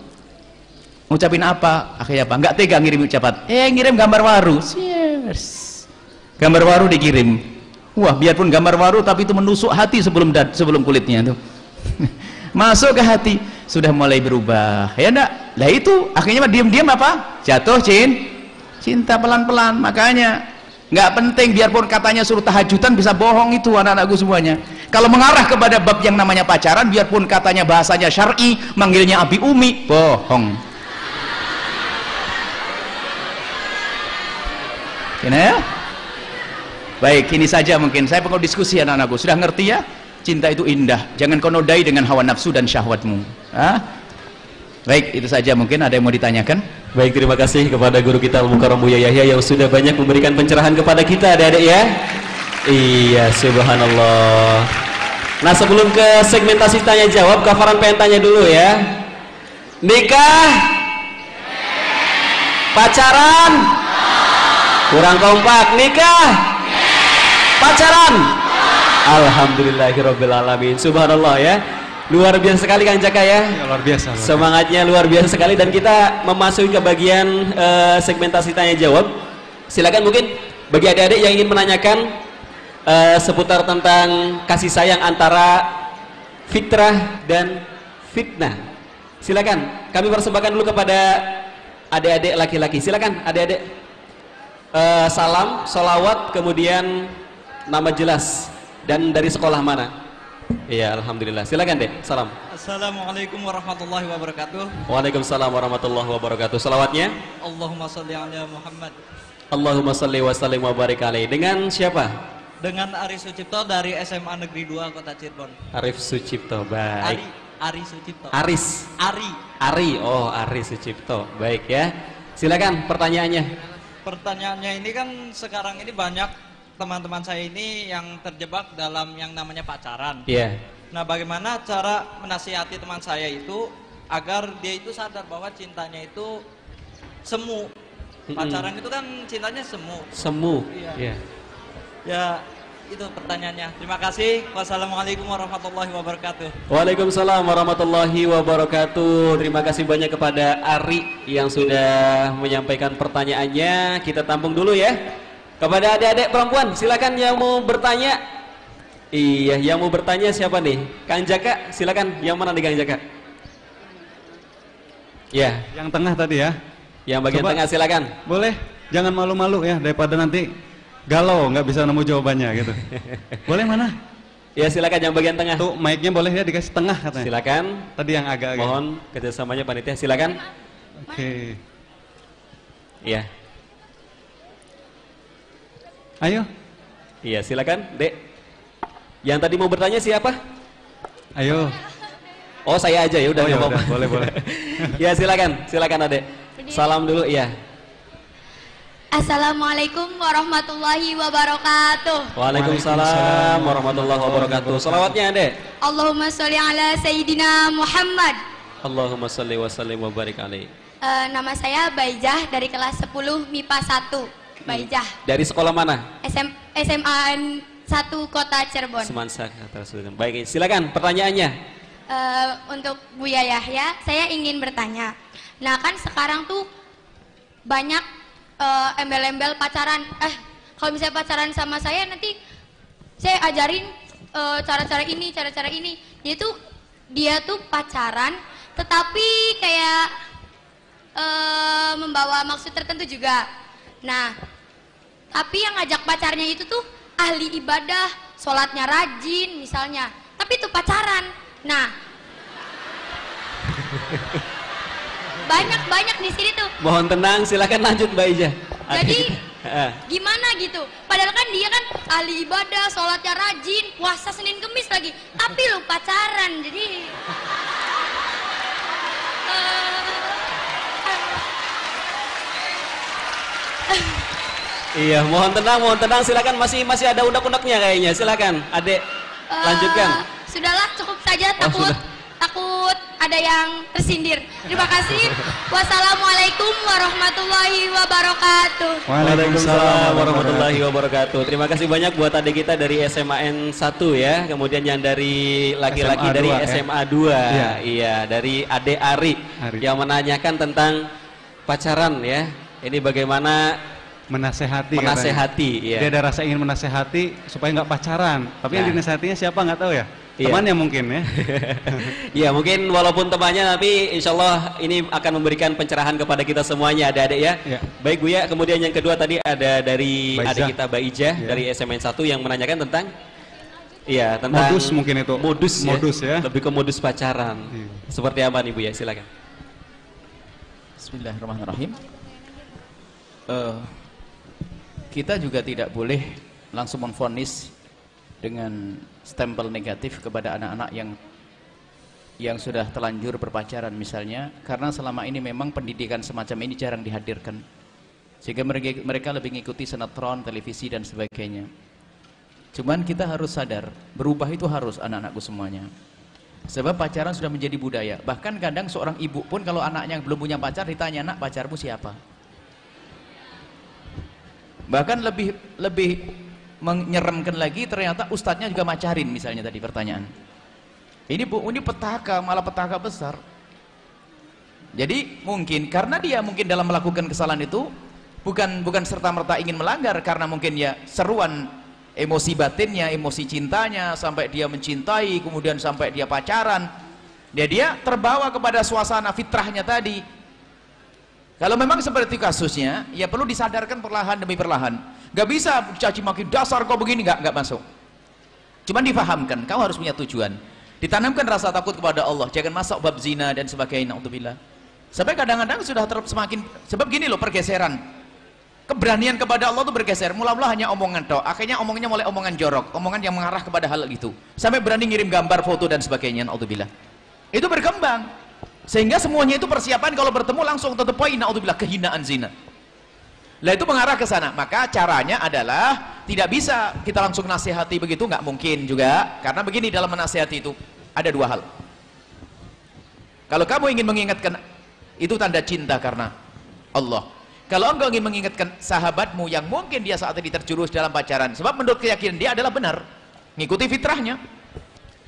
A: Ngucapin apa? Akhirnya apa? Nggak tega ngirim ucapan. Ngirim gambar waru. Yes. Gambar waru dikirim. Wah, biarpun gambar waru tapi itu menusuk hati sebelum kulitnya tuh. Masuk ke hati, sudah mulai berubah. Ya enggak? Lah itu akhirnya diam-diam apa? Jatuh cinta pelan-pelan. Makanya Nggak penting, biarpun katanya suruh tahajudan bisa bohong itu anak-anakku semuanya. Kalau mengarah kepada bab yang namanya pacaran, biarpun katanya bahasanya syar'i, manggilnya Abi Umi, bohong. Ini ya? Baik, ini saja mungkin. Saya perlu diskusi anak-anakku. Sudah ngerti ya? Cinta itu indah. Jangan kau nodai dengan hawa nafsu dan syahwatmu. Hah? Baik, itu saja mungkin. Ada yang mau ditanyakan?
B: Baik, terima kasih kepada guru kita Al-Mukarram Buya Yahya yang sudah banyak memberikan pencerahan kepada kita adik-adik ya. Iya, subhanallah. Nah, sebelum ke segmentasi tanya jawab, Kafaran pengen tanya dulu ya. Nikah? Pacaran? Kurang kompak. Nikah? Pacaran? Alhamdulillahirabbil alamin. Subhanallah ya. Luar biasa sekali Kang Jaka ya.
C: Luar biasa.
B: Semangatnya luar biasa sekali dan kita memasuki ke bagian segmentasi tanya jawab. Silakan mungkin bagi adik-adik yang ingin menanyakan seputar tentang kasih sayang antara fitrah dan fitnah. Silakan. Kami persembahkan dulu kepada adik-adik laki-laki. Silakan adik-adik. Salam, sholawat, kemudian nama jelas dan dari sekolah mana? Iya, alhamdulillah. Silakan deh. Salam.
D: Assalamualaikum warahmatullahi wabarakatuh.
B: Waalaikumsalam warahmatullahi wabarakatuh. Salawatnya?
D: Allahumma sholli ala Muhammad.
B: Allahumma sholli wa sallim wa barik alaihi. Dengan siapa?
D: Dengan Ari Sucipto dari SMA Negeri 2 Kota Cirebon.
B: Arif Sucipto. Baik.
D: Ari Sucipto.
B: Aris.
D: Ari.
B: Oh, Ari Sucipto. Baik ya. Silakan pertanyaannya.
D: Pertanyaannya ini kan sekarang ini banyak teman-teman saya ini yang terjebak dalam yang namanya pacaran.
B: Iya.
D: Nah, bagaimana cara menasihati teman saya itu agar dia itu sadar bahwa cintanya itu semu. Pacaran itu kan cintanya semu.
B: Semu.
D: Iya. Ya, itu pertanyaannya. Terima kasih. Wassalamualaikum warahmatullahi wabarakatuh.
B: Waalaikumsalam warahmatullahi wabarakatuh. Terima kasih banyak kepada Ari yang sudah menyampaikan pertanyaannya. Kita tampung dulu ya. Kepada adik-adik perempuan, silakan yang mau bertanya. Iya, yang mau bertanya siapa nih? Kang Jaka, silakan. Yang mana nih Kang Jaka? Ya,
C: Yang tengah tadi ya.
B: yang bagian
C: Coba.
B: tengah silakan.
C: Boleh, jangan malu-malu ya, daripada nanti galau nggak bisa nemu jawabannya gitu. Boleh mana?
B: Ya, silakan yang bagian tengah.
C: Tuh mic-nya boleh ya dikasih tengah katanya.
B: Silakan.
C: Tadi yang agak-agak.
B: Mohon kerjasamanya panitia. Silakan.
C: Oke.
B: Iya,
C: Ayo.
B: iya silakan, Dek. Yang tadi mau bertanya siapa?
C: Ayo.
B: Oh, saya aja ya udah.
C: Oh, ya
B: nggak apa-apa.
C: udah, boleh.
B: Ya silakan Adek. Salam dulu, iya.
E: Assalamualaikum warahmatullahi wabarakatuh.
B: Waalaikumsalam warahmatullahi wabarakatuh. Salawatnya Adek.
E: Allahumma sholli ala Sayyidina Muhammad.
B: Allahumma sholli wa sallim wa barik alaihi.
E: Nama saya Baijah dari kelas 10 MIPA 1. Baijah.
B: Dari sekolah mana?
E: SMA 1 Kota Cirebon.
B: Semansa. Baik, silakan pertanyaannya.
E: Untuk Buya Yahya, saya ingin bertanya. Nah, kan sekarang tuh banyak embel-embel pacaran. Kalau misalnya pacaran sama saya, nanti saya ajarin cara-cara ini. Dia tuh pacaran, tetapi kayak membawa maksud tertentu juga. Nah, tapi yang ngajak pacarnya itu tuh ahli ibadah, sholatnya rajin misalnya. Tapi itu pacaran. Nah, banyak di sini tuh.
B: Mohon tenang, silakan lanjut Mbak Ija.
E: Jadi gimana gitu? Padahal kan dia kan ahli ibadah, sholatnya rajin, puasa Senin Kemis lagi. Tapi lu pacaran, jadi
B: Iya, mohon tenang, silakan masih ada unek-uneknya kayaknya. Silakan, Adek, lanjutkan.
E: Sudahlah, cukup saja, takut ada yang tersindir. Terima kasih. Wassalamualaikum warahmatullahi wabarakatuh.
B: Waalaikumsalam warahmatullahi wabarakatuh. Terima kasih banyak buat adik kita dari SMAN 1 ya. Kemudian yang dari laki-laki
C: SMA
B: dari
C: 2,
B: SMA 2.
C: Ya.
B: Iya, dari Adek Ari yang menanyakan tentang pacaran ya. Ini bagaimana
C: menasehati.
B: Menasehati,
C: katanya.
B: iya.
C: Dia ada rasa ingin menasehati supaya nggak pacaran. Tapi yang
B: Nah.
C: dinasehatinya siapa nggak tahu ya.
B: Iya.
C: Temannya mungkin ya.
B: Ya mungkin walaupun temannya, tapi insya Allah ini akan memberikan pencerahan kepada kita semuanya, adik-adik ya.
C: Ya.
B: Baik Bu ya, kemudian yang kedua tadi ada dari
C: Mbak
B: adik
C: Ijah.
B: kita Mbak Ijah
C: Ya.
B: dari SMN 1 yang menanyakan tentang tentang
C: Modus mungkin itu.
B: Modus
C: ya.
B: Lebih ke modus pacaran.
C: Iya.
B: Seperti apa nih Bu ya, silakan.
A: Bismillahirrahmanirrahim. Kita juga tidak boleh langsung memvonis dengan stempel negatif kepada anak-anak yang sudah telanjur berpacaran misalnya, karena selama ini memang pendidikan semacam ini jarang dihadirkan, sehingga mereka lebih mengikuti sinetron, televisi dan sebagainya. Cuman kita harus sadar, berubah itu harus anak-anakku semuanya. Sebab pacaran sudah menjadi budaya. Bahkan kadang seorang ibu pun kalau anaknya belum punya pacar ditanya, "Nak, pacarmu siapa?" Bahkan lebih menyeramkan lagi, ternyata ustadznya juga macarin misalnya tadi pertanyaan. Ini petaka, malah petaka besar. Jadi mungkin karena dia mungkin dalam melakukan kesalahan itu bukan serta-merta ingin melanggar, karena mungkin ya seruan emosi batinnya, emosi cintanya sampai dia mencintai, kemudian sampai dia pacaran. Dia terbawa kepada suasana fitrahnya tadi. Kalau memang seperti kasusnya, ya perlu disadarkan perlahan demi perlahan. Gak bisa caci maki, dasar kau begini, gak masuk. Cuman difahamkan, kau harus punya tujuan. Ditanamkan rasa takut kepada Allah, jangan masuk bab zina dan sebagainya. Na'udzubillah. Sampai kadang-kadang sudah semakin, sebab gini loh pergeseran. Keberanian kepada Allah itu bergeser. Mula-mula hanya omongan toh, akhirnya omongannya mulai omongan jorok, omongan yang mengarah kepada hal itu. Sampai berani ngirim gambar, foto dan sebagainya. Na'udzubillah. Itu berkembang. Sehingga semuanya itu persiapan kalau bertemu langsung tutup poin, na'udzubillah, kehinaan zina. Lah itu mengarah ke sana. Maka caranya adalah tidak bisa kita langsung nasihati begitu, nggak mungkin juga. Karena begini, dalam menasihati itu ada dua hal. Kalau kamu ingin mengingatkan, itu tanda cinta karena Allah. Kalau engkau ingin mengingatkan sahabatmu yang mungkin dia saat ini terjurus dalam pacaran, sebab menurut keyakinan dia adalah benar, ngikuti fitrahnya,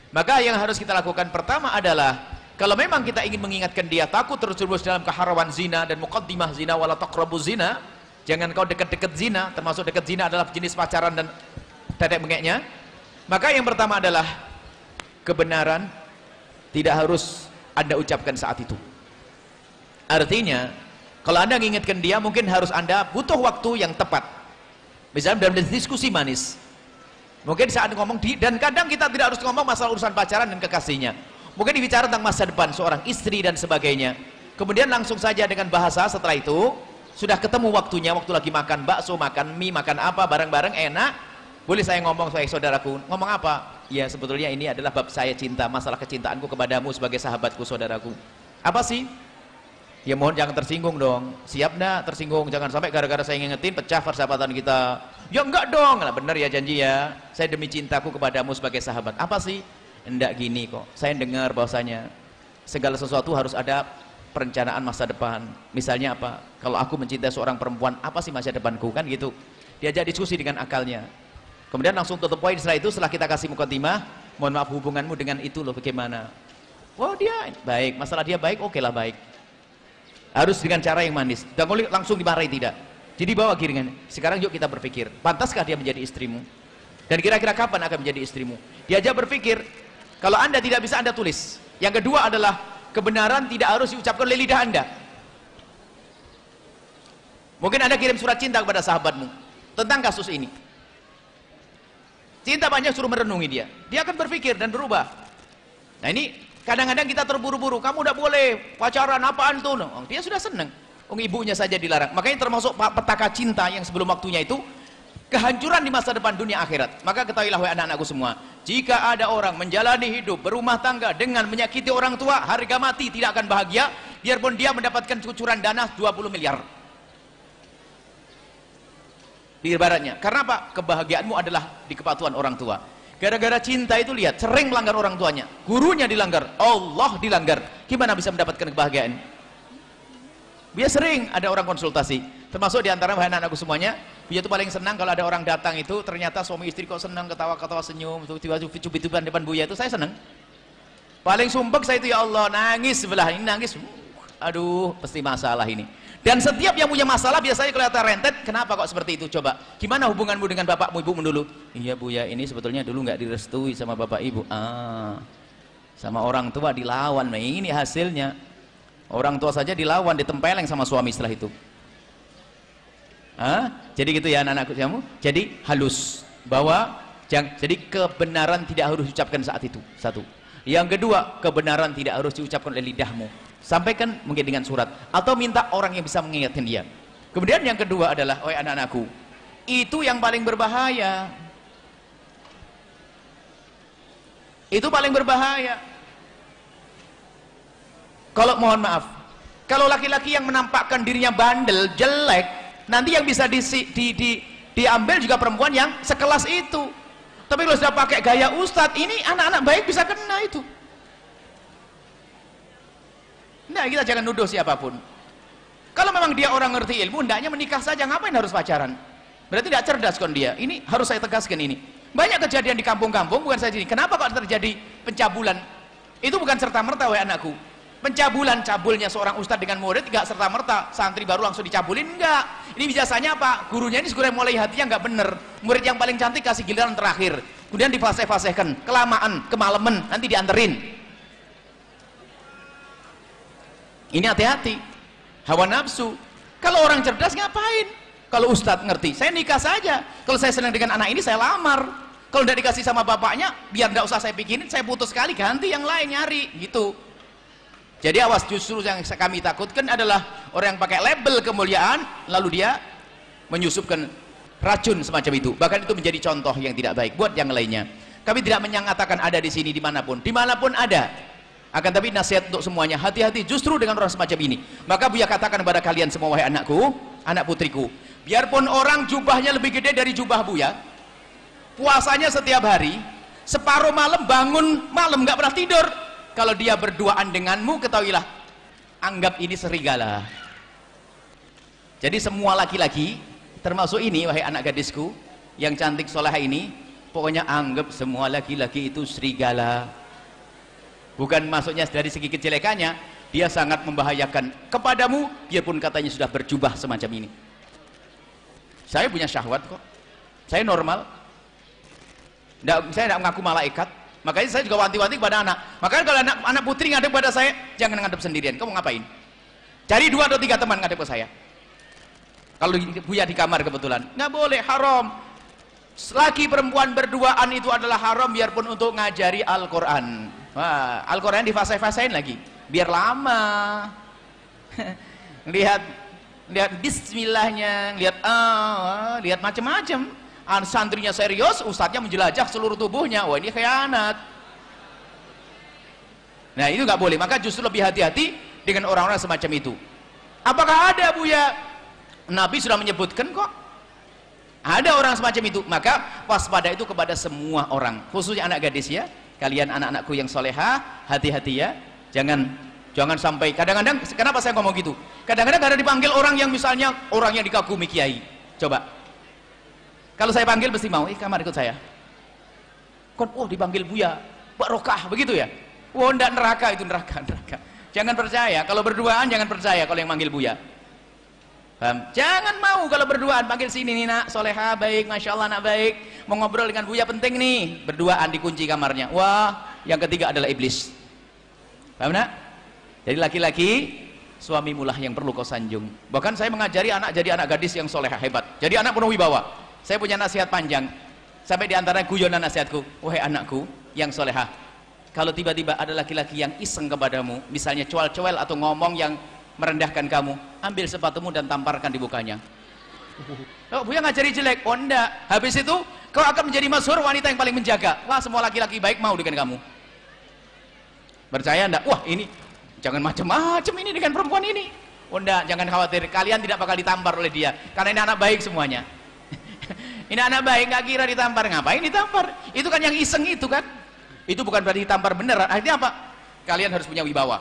A: maka yang harus kita lakukan pertama adalah, kalau memang kita ingin mengingatkan dia takut terjerumus dalam keharaman zina dan muqaddimah zina wala taqrabu zina, jangan kau dekat-dekat zina, termasuk dekat zina adalah jenis pacaran dan tetek bengeknya. Maka yang pertama adalah kebenaran tidak harus Anda ucapkan saat itu. Artinya, kalau Anda mengingatkan dia, mungkin harus Anda butuh waktu yang tepat. Misalnya dalam diskusi manis, mungkin saat ngomong dan kadang kita tidak harus ngomong masalah urusan pacaran dan kekasihnya. Mungkin dibicara tentang masa depan seorang istri dan sebagainya. Kemudian langsung saja dengan bahasa, setelah itu sudah ketemu waktunya, waktu lagi makan bakso, makan mie, makan apa bareng-bareng enak. Boleh saya ngomong sebagai saudaraku? Ngomong apa? Ya sebetulnya ini adalah bab saya cinta, masalah kecintaanku kepadamu sebagai sahabatku, saudaraku. Apa sih? Ya mohon jangan tersinggung dong. Siap nggak tersinggung? Jangan sampai gara-gara saya ngingetin pecah persahabatan kita. Ya enggak dong. Nah, benar ya, janji ya. Saya demi cintaku kepadamu sebagai sahabat. Apa sih? Enggak gini kok. Saya dengar bahwasanya segala sesuatu harus ada perencanaan masa depan. Misalnya apa? Kalau aku mencintai seorang perempuan, apa sih masa depanku? Kan gitu. Diajak diskusi dengan akalnya. Kemudian langsung tutup poin. Setelah itu, setelah kita kasih mukaddimah, mohon maaf hubunganmu dengan itu loh bagaimana? Wah dia baik. Masalah dia baik, oke lah baik. Harus dengan cara yang manis. Jangan boleh langsung dimarahi, tidak. Jadi bawa giringan. Sekarang yuk kita berpikir, pantaskah dia menjadi istrimu? Dan kira-kira kapan akan menjadi istrimu? Diajak berpikir. Kalau Anda tidak bisa, Anda tulis. Yang kedua adalah kebenaran tidak harus diucapkan oleh lidah Anda. Mungkin Anda kirim surat cinta kepada sahabatmu tentang kasus ini. Cinta banyak, suruh merenungi dia. Dia akan berpikir dan berubah. Nah ini kadang-kadang kita terburu-buru. Kamu udah boleh pacaran apaan tuh? Oh, dia sudah senang. Ibunya saja dilarang. Makanya termasuk petaka cinta yang sebelum waktunya itu kehancuran di masa depan dunia akhirat. Maka ketahuilah wahai anak-anakku semua, jika ada orang menjalani hidup berumah tangga dengan menyakiti orang tua, harga mati tidak akan bahagia, biarpun dia mendapatkan kucuran dana 20 miliar. Di ibaratnya, karena apa? Kebahagiaanmu adalah di kepatuhan orang tua. Gara-gara cinta itu lihat, sering melanggar orang tuanya, gurunya dilanggar, Allah dilanggar. Gimana bisa mendapatkan kebahagiaan? Biar sering ada orang konsultasi, termasuk diantara anak-anakku semuanya. Dia tuh paling senang kalau ada orang datang itu ternyata suami istri kok senang, ketawa-ketawa senyum, tiba-tiba cubit-cubitan depan Buya itu saya senang. Paling sumpek saya itu, ya Allah, nangis sebelah ini, nangis. Aduh, pasti masalah ini. Dan setiap yang punya masalah biasanya kelihatan rentet. Kenapa kok seperti itu? Coba, gimana hubunganmu dengan bapakmu, ibumu dulu? Iya bu ya, ini sebetulnya dulu nggak direstui sama bapak ibu. Sama orang tua dilawan. Nah, ini hasilnya. Orang tua saja dilawan, ditempeleng sama suami setelah itu. Jadi gitu ya anak-anakku kamu. Jadi halus. Bahwa jadi kebenaran tidak harus diucapkan saat itu. Satu. Yang kedua, kebenaran tidak harus diucapkan oleh lidahmu. Sampaikan mungkin dengan surat atau minta orang yang bisa mengingatkan dia. Kemudian yang kedua adalah, oh anak-anakku, itu yang paling berbahaya. Itu paling berbahaya. Kalau mohon maaf, kalau laki-laki yang menampakkan dirinya bandel, jelek, nanti yang bisa diambil juga perempuan yang sekelas itu. Tapi kalau sudah pakai gaya ustadz, ini anak-anak baik bisa kena itu. Nah, kita jangan nuduh siapapun. Kalau memang dia orang ngerti ilmu, hendaknya menikah saja, ngapain harus pacaran? Berarti tidak cerdas kon dia. Ini harus saya tegaskan ini. Banyak kejadian di kampung-kampung, bukan saja ini. Kenapa kok terjadi pencabulan? Itu bukan serta-merta, wahai anakku. Pencabulan, cabulnya seorang ustadz dengan murid, tidak serta-merta. Santri baru langsung dicabulin, enggak. Ini biasanya apa? Gurunya ini segera mulai hatinya enggak bener. Murid yang paling cantik kasih giliran terakhir. Kemudian difaseh-fasehkan, kelamaan, kemalaman, nanti dianterin. Ini hati-hati, hawa nafsu. Kalau orang cerdas ngapain? Kalau ustadz ngerti, saya nikah saja. Kalau saya senang dengan anak ini, saya lamar. Kalau tidak dikasih sama bapaknya, biar nggak usah saya pikirin, saya putus sekali, ganti yang lain nyari, gitu. Jadi awas, justru yang kami takutkan adalah orang yang pakai label kemuliaan, lalu dia menyusupkan racun semacam itu. Bahkan itu menjadi contoh yang tidak baik buat yang lainnya. Kami tidak menyangatakan ada di sini dimanapun ada. Akan tapi nasihat untuk semuanya, hati-hati justru dengan orang semacam ini. Maka Buya katakan kepada kalian semua, wahai anakku, anak putriku, biarpun orang jubahnya lebih gede dari jubah Buya, puasanya setiap hari, separuh malam bangun malam nggak pernah tidur, kalau dia berduaan denganmu, ketahuilah, anggap ini serigala. Jadi semua laki-laki, termasuk ini, wahai anak gadisku yang cantik soleha ini, pokoknya anggap semua laki-laki itu serigala. Bukan maksudnya dari segi kejelekannya, dia sangat membahayakan kepadamu, biarpun katanya sudah berjubah semacam ini. Saya punya syahwat kok, saya normal. Saya tidak mengaku malaikat. Makanya saya juga wanti-wanti kepada anak. Makanya kalau anak putri ngadep pada saya, jangan ngadep sendirian. Kamu ngapain? Cari 2 atau 3 teman ngadep ke saya. Kalau Buya di kamar kebetulan, nggak boleh, haram. Laki perempuan berduaan itu adalah haram, biarpun untuk ngajari Al-Quran. Wah, Al-Quran difasih-fasihin lagi biar lama. lihat bismillahnya, lihat macam-macam. Santrinya serius, ustadznya menjelajah seluruh tubuhnya. Wah, ini khianat. Nah, itu nggak boleh. Maka justru lebih hati-hati dengan orang-orang semacam itu. Apakah ada, Buya? Nabi sudah menyebutkan kok, ada orang semacam itu. Maka waspada itu kepada semua orang, khususnya anak gadis ya. Kalian anak-anakku yang soleha, hati-hati ya. Jangan sampai, kadang-kadang, kenapa saya ngomong gitu? Kadang-kadang ada dipanggil orang yang misalnya, orang yang dikagumi kiai. Coba, kalau saya panggil mesti mau, kamar ikut saya. Dipanggil Buya, barokah, begitu ya? Enggak, neraka itu, neraka. Jangan percaya, kalau berduaan jangan percaya kalau yang manggil Buya. Paham? Jangan mau kalau berduaan, panggil sini nih nak, soleha baik, masya Allah nak baik, mau ngobrol dengan Buya penting nih, berduaan dikunci kamarnya. Wah, yang ketiga adalah iblis. Paham nak? Jadi laki-laki, suamimu lah yang perlu kau sanjung. Bahkan saya mengajari anak jadi anak gadis yang soleha, hebat. Jadi anak penuh wibawa. Saya punya nasihat panjang, sampai diantara guyonan nasihatku, wahai anakku yang soleha, kalau tiba-tiba ada laki-laki yang iseng kepadamu, misalnya cual-cual atau ngomong yang merendahkan kamu, ambil sepatumu dan tamparkan di mukanya. Buya ngajari jelek, enggak. Habis itu kau akan menjadi masyhur wanita yang paling menjaga. Wah, semua laki-laki baik mau dengan kamu. Percaya enggak? Wah, ini jangan macam-macam ini dengan perempuan ini. Enggak, jangan khawatir, kalian tidak bakal ditampar oleh dia, karena ini anak baik semuanya. Ini anak baik, nggak kira ditampar. Ngapain ditampar? Itu kan yang iseng itu kan. Itu bukan berarti ditampar beneran. Artinya apa? Kalian harus punya wibawa.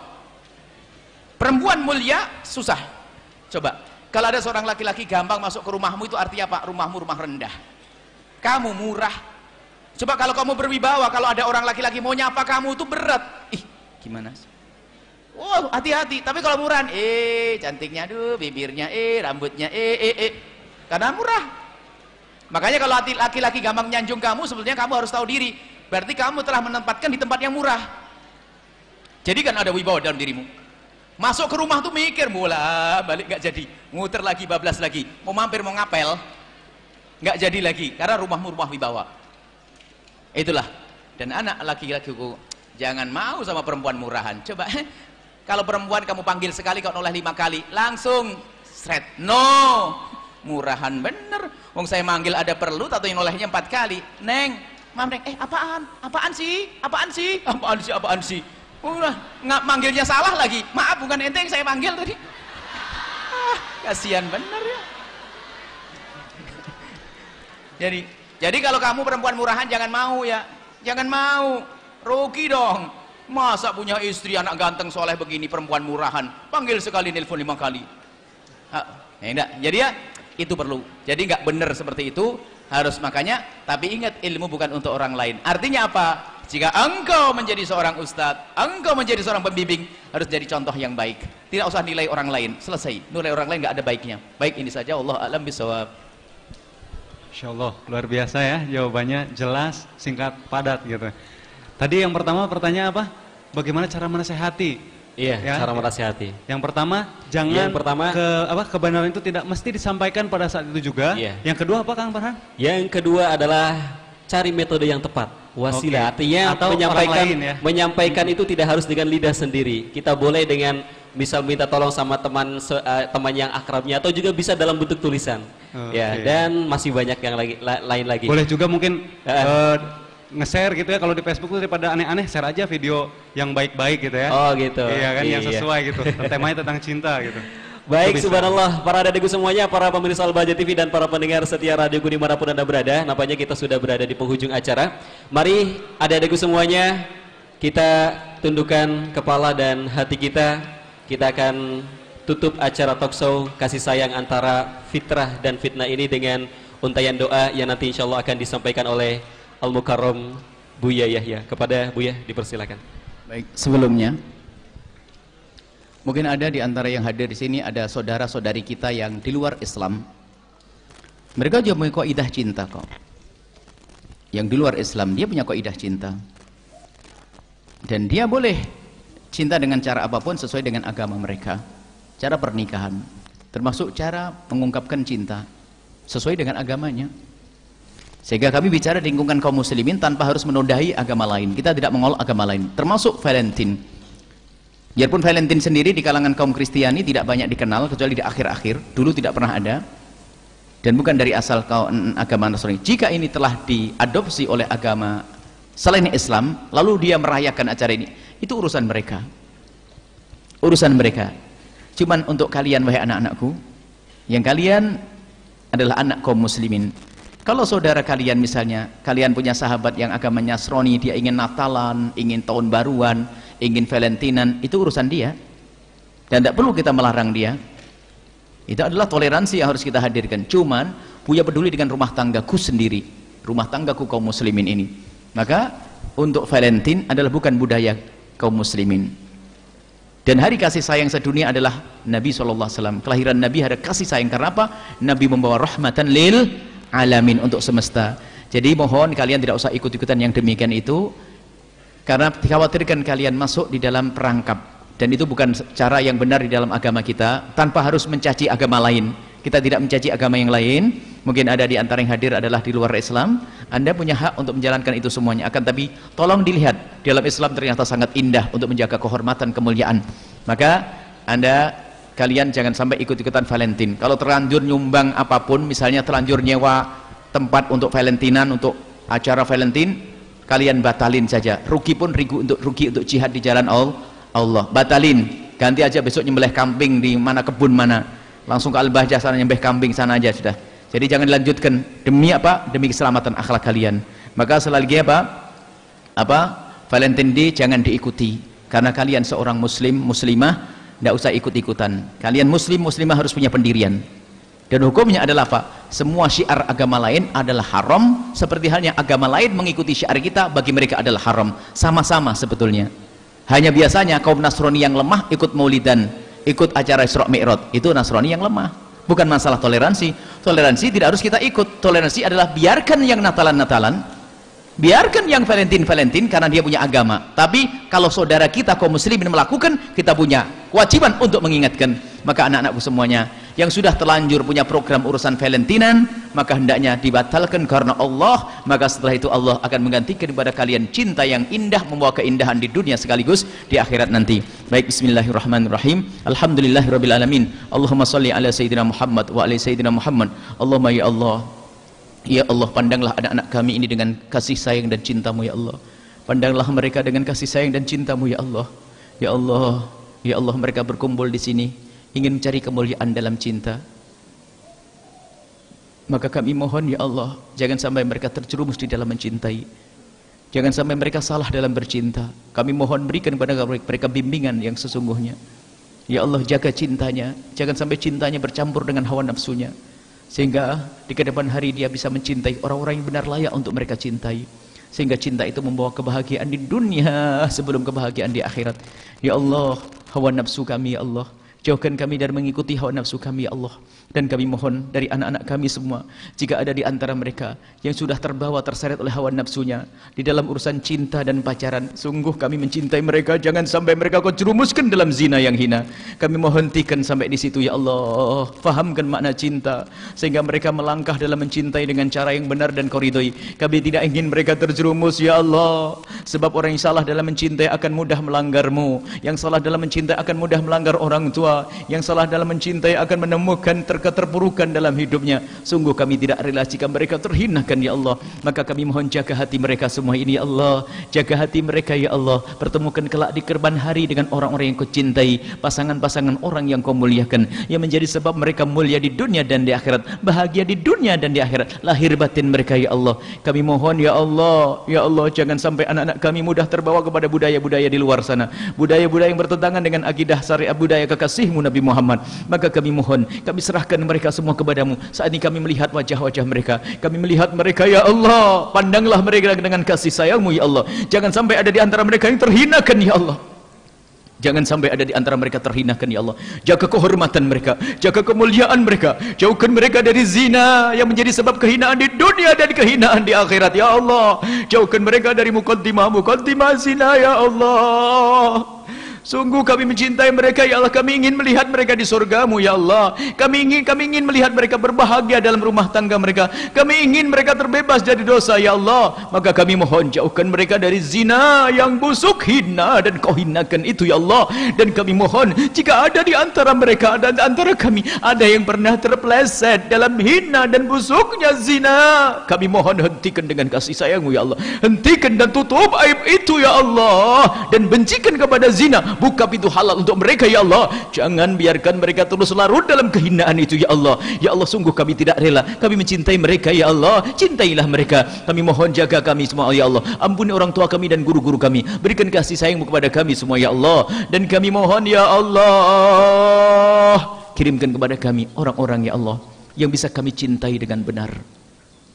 A: Perempuan mulia susah. Coba, kalau ada seorang laki-laki gampang masuk ke rumahmu, itu artinya apa? Rumahmu rumah rendah. Kamu murah. Coba kalau kamu berwibawa, kalau ada orang laki-laki mau nyapa kamu itu berat. Ih, gimana sih? Oh, hati-hati. Tapi kalau murahan, cantiknya, aduh, bibirnya, rambutnya, karena murah. Makanya kalau laki-laki gampang nyanjung kamu, sebetulnya kamu harus tahu diri. Berarti kamu telah menempatkan di tempat yang murah. Jadi kan ada wibawa dalam dirimu. Masuk ke rumah tuh mikir, bola balik nggak jadi, muter lagi, bablas lagi, mau mampir mau ngapel, nggak jadi lagi, karena rumahmu rumah wibawa. Itulah. Dan anak laki-lakiku, jangan mau sama perempuan murahan. Coba. Kalau perempuan kamu panggil sekali, kau noleh 5 kali, langsung seret. No, murahan bener. Wong saya manggil ada perlu, atau yang nolehnya 4 kali. Neng, mam neng, apaan sih? Udah, nggak manggilnya salah lagi. Maaf, bukan ente yang saya panggil tadi. Kasihan bener ya. Jadi kalau kamu perempuan murahan jangan mau ya, jangan mau. Rugi dong. Masa punya istri anak ganteng soleh begini perempuan murahan, panggil sekali nelpon 5 kali. Enggak. Jadi ya itu perlu. Jadi nggak benar seperti itu, harus. Makanya, tapi ingat, ilmu bukan untuk orang lain. Artinya apa? Jika engkau menjadi seorang ustadz, engkau menjadi seorang pembimbing, harus jadi contoh yang baik. Tidak usah nilai orang lain. Selesai. Nilai orang lain nggak ada baiknya. Baik, ini saja. Allah a'lam bishawab.
C: Insya Allah, luar biasa ya jawabannya, jelas, singkat, padat gitu. Tadi yang pertama pertanyaan apa? Bagaimana cara menasehati?
B: Iya,
C: ya,
B: cara menasehati.
C: Yang pertama, jangan kebenaran itu tidak mesti disampaikan pada saat itu juga.
B: Iya.
C: Yang kedua apa, Kang Farhan?
B: Yang kedua adalah cari metode yang tepat. Wasilah, artinya
C: atau
B: menyampaikan itu tidak harus dengan lidah sendiri. Kita boleh dengan misal minta tolong sama teman yang akrabnya, atau juga bisa dalam bentuk tulisan. Ya, dan masih banyak yang lain lagi.
C: Boleh juga mungkin nge-share gitu ya, kalau di Facebook itu daripada aneh-aneh, share aja video yang baik-baik gitu ya.
B: Oh gitu.
C: Iya kan, yang sesuai gitu. Temanya tentang cinta gitu.
B: Baik, subhanallah, para adikku semuanya, para pemirsa Al-Bahjah TV dan para pendengar setia radioku dimanapun Anda berada. Nampaknya kita sudah berada di penghujung acara. Mari adik-adikku semuanya, kita tundukkan kepala dan hati kita. Kita akan tutup acara talkshow kasih sayang antara fitrah dan fitnah ini dengan untayan doa yang nanti insya Allah akan disampaikan oleh Al-Mukarram Buya Yahya. Kepada Buya dipersilakan.
A: Baik, sebelumnya mungkin ada di antara yang hadir di sini ada saudara-saudari kita yang di luar Islam. Mereka juga punya kaidah cinta kok. Yang di luar Islam dia punya kaidah cinta. Dan dia boleh cinta dengan cara apapun sesuai dengan agama mereka. Cara pernikahan, termasuk cara mengungkapkan cinta sesuai dengan agamanya. Sehingga kami bicara di lingkungan kaum muslimin tanpa harus menodai agama lain. Kita tidak mengolok agama lain, termasuk Valentine. Biarpun Valentine sendiri di kalangan kaum Kristiani tidak banyak dikenal kecuali di akhir-akhir, dulu tidak pernah ada dan bukan dari asal agama Nasrani. Jika ini telah diadopsi oleh agama selain Islam, lalu dia merayakan acara ini, itu urusan mereka. Urusan mereka. Cuman untuk kalian wahai anak-anakku, yang kalian adalah anak kaum muslimin. Kalau saudara kalian misalnya, kalian punya sahabat yang agamanya Nasrani, dia ingin Natalan, ingin tahun baruan, ingin Valentinan, itu urusan dia. Dan tidak perlu kita melarang dia. Itu adalah toleransi yang harus kita hadirkan. Cuman, Buya peduli dengan rumah tanggaku sendiri, rumah tanggaku kaum muslimin ini. Maka, untuk Valentine adalah bukan budaya kaum muslimin. Dan hari kasih sayang sedunia adalah Nabi SAW. Kelahiran Nabi ada kasih sayang. Karena apa? Nabi membawa rahmatan lil alamin, untuk semesta. Jadi mohon kalian tidak usah ikut-ikutan yang demikian itu, karena dikhawatirkan kalian masuk di dalam perangkap, dan itu bukan cara yang benar di dalam agama kita. Tanpa harus mencaci agama lain, kita tidak mencaci agama yang lain. Mungkin ada di antara yang hadir adalah di luar Islam, Anda punya hak untuk menjalankan itu semuanya. Akan tapi tolong dilihat, di dalam Islam ternyata sangat indah untuk menjaga kehormatan, kemuliaan. Maka kalian jangan sampai ikut-ikutan Valentine. Kalau terlanjur nyumbang apapun, misalnya terlanjur nyewa tempat untuk Valentinan, untuk acara Valentine, kalian batalin saja. Rugi pun rugi untuk jihad di jalan Allah. Batalin. Ganti aja besok nyembelih kambing di mana, kebun mana. Langsung ke Al-Bahjah sana nyembelih kambing sana aja sudah. Jadi jangan dilanjutkan. Demi apa? Demi keselamatan akhlak kalian. Maka selagi Valentine Day jangan diikuti. Karena kalian seorang muslim, muslimah, tidak usah ikut-ikutan. Kalian muslim, muslimah harus punya pendirian. Dan hukumnya adalah apa? Semua syiar agama lain adalah haram, seperti halnya agama lain mengikuti syiar kita, bagi mereka adalah haram. Sama-sama sebetulnya. Hanya biasanya kaum Nasrani yang lemah ikut maulidan, ikut acara Isra Mi'raj, itu Nasrani yang lemah. Bukan masalah toleransi. Toleransi tidak harus kita ikut. Toleransi adalah biarkan yang Natalan-Natalan, biarkan yang Valentine karena dia punya agama. Tapi kalau saudara kita kaum muslimin melakukan, kita punya kewajiban untuk mengingatkan. Maka anak-anakku semuanya yang sudah terlanjur punya program urusan Valentinan, maka hendaknya dibatalkan karena Allah. Maka setelah itu Allah akan menggantikan kepada kalian cinta yang indah, membawa keindahan di dunia sekaligus di akhirat nanti. Baik, bismillahirrahmanirrahim. Alhamdulillahirabbil alamin. Allahumma shalli ala sayyidina Muhammad wa ala sayyidina Muhammad. Allahumma ya Allah, ya Allah, pandanglah anak-anak kami ini dengan kasih sayang dan cinta-Mu ya Allah. Pandanglah mereka dengan kasih sayang dan cinta-Mu ya Allah. Ya Allah, ya Allah, mereka berkumpul di sini ingin mencari kemuliaan dalam cinta. Maka kami mohon ya Allah, jangan sampai mereka terjerumus di dalam mencintai. Jangan sampai mereka salah dalam bercinta. Kami mohon berikan kepada mereka bimbingan yang sesungguhnya. Ya Allah, jaga cintanya, jangan sampai cintanya bercampur dengan hawa nafsunya, sehingga di kedepan hari dia bisa mencintai orang-orang yang benar layak untuk mereka cintai, sehingga cinta itu membawa kebahagiaan di dunia sebelum kebahagiaan di akhirat. Ya Allah, hawa nafsu kami ya Allah, jauhkan kami dari mengikuti hawa nafsu kami ya Allah. Dan kami mohon dari anak-anak kami semua, jika ada di antara mereka yang sudah terbawa terseret oleh hawa nafsunya di dalam urusan cinta dan pacaran, sungguh kami mencintai mereka, jangan sampai mereka kau jerumuskan dalam zina yang hina. Kami mohon hentikan sampai di situ ya Allah. Fahamkan makna cinta sehingga mereka melangkah dalam mencintai dengan cara yang benar dan kau ridhoi. Kami tidak ingin mereka terjerumus ya Allah, sebab orang yang salah dalam mencintai akan mudah melanggar-Mu. Yang salah dalam mencintai akan mudah melanggar orang tua. Yang salah dalam mencintai akan menemukan keterpurukan dalam hidupnya. Sungguh kami tidak rela jika mereka terhinakan ya Allah. Maka kami mohon jaga hati mereka semua ini ya Allah. Jaga hati mereka ya Allah. Pertemukan kelak di kerban hari dengan orang-orang yang kau cintai, pasangan-pasangan orang yang kau muliakan, yang menjadi sebab mereka mulia di dunia dan di akhirat, bahagia di dunia dan di akhirat, lahir batin mereka ya Allah. Kami mohon ya Allah, ya Allah, jangan sampai anak-anak kami mudah terbawa kepada budaya-budaya di luar sana, budaya-budaya yang bertentangan dengan akidah syariat budaya kekasih-Mu Nabi Muhammad. Maka kami mohon, kami serahkan mereka semua kepadamu. Saat ini kami melihat wajah-wajah mereka, kami melihat mereka ya Allah. Pandanglah mereka dengan kasih sayang-Mu ya Allah. Jangan sampai ada di antara mereka yang terhinakan ya Allah. Jangan sampai ada di antara mereka terhinakan ya Allah. Jaga kehormatan mereka, jaga kemuliaan mereka, jauhkan mereka dari zina yang menjadi sebab kehinaan di dunia dan kehinaan di akhirat ya Allah. Jauhkan mereka dari muqaddimah zina ya Allah. Sungguh kami mencintai mereka ya Allah. Kami ingin melihat mereka di surga-Mu ya Allah. Kami ingin melihat mereka berbahagia dalam rumah tangga mereka. Kami ingin mereka terbebas dari dosa ya Allah. Maka kami mohon jauhkan mereka dari zina yang busuk, hina dan kau hinakan itu ya Allah. Dan kami mohon jika ada di antara mereka dan antara kami ada yang pernah terpeleset dalam hina dan busuknya zina, kami mohon hentikan dengan kasih sayang-Mu ya Allah. Hentikan dan tutup aib itu ya Allah. Dan bencikan kepada zina, buka pintu halal untuk mereka ya Allah. Jangan biarkan mereka terus larut dalam kehinaan itu ya Allah. Ya Allah, sungguh kami tidak rela. Kami mencintai mereka ya Allah. Cintailah mereka. Kami mohon jaga kami semua ya Allah. Ampuni orang tua kami dan guru-guru kami. Berikan kasih sayang-Mu kepada kami semua ya Allah. Dan kami mohon ya Allah, kirimkan kepada kami orang-orang ya Allah yang bisa kami cintai dengan benar,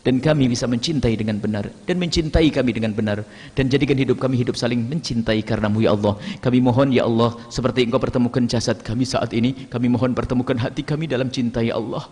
A: dan kami bisa mencintai dengan benar, dan mencintai kami dengan benar, dan jadikan hidup kami hidup saling mencintai karena-Mu ya Allah. Kami mohon ya Allah, seperti Engkau pertemukan jasad kami saat ini, kami mohon pertemukan hati kami dalam cinta ya Allah.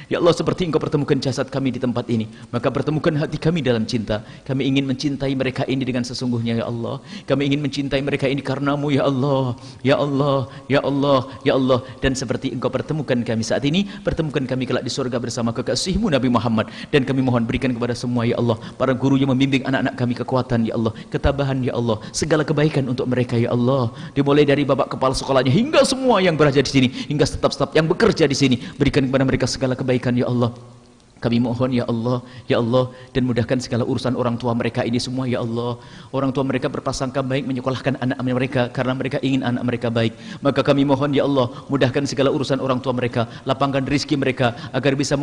A: Ya Allah, seperti Engkau pertemukan jasad kami di tempat ini, maka pertemukan hati kami dalam cinta. Kami ingin mencintai mereka ini dengan sesungguhnya ya Allah. Kami ingin mencintai mereka ini karena-Mu ya Allah. Ya Allah, ya Allah, ya Allah. Dan seperti Engkau pertemukan kami saat ini, pertemukan kami kelak di surga bersama kekasih-Mu Nabi Muhammad. Dan kami mohon berikan kepada semua ya Allah, para guru yang membimbing anak-anak kami kekuatan ya Allah, ketabahan ya Allah, segala kebaikan untuk mereka ya Allah. Dimulai dari bapak kepala sekolahnya hingga semua yang berada di sini, hingga staf-staf yang bekerja di sini, berikan kepada mereka segala kebaikan ya Allah. Kami mohon ya Allah, ya Allah, dan mudahkan segala urusan orang tua mereka ini semua ya Allah. Orang tua mereka berprasangka baik menyekolahkan anak mereka karena mereka ingin anak mereka baik. Maka kami mohon ya Allah, mudahkan segala urusan orang tua mereka, lapangkan rezeki mereka agar bisa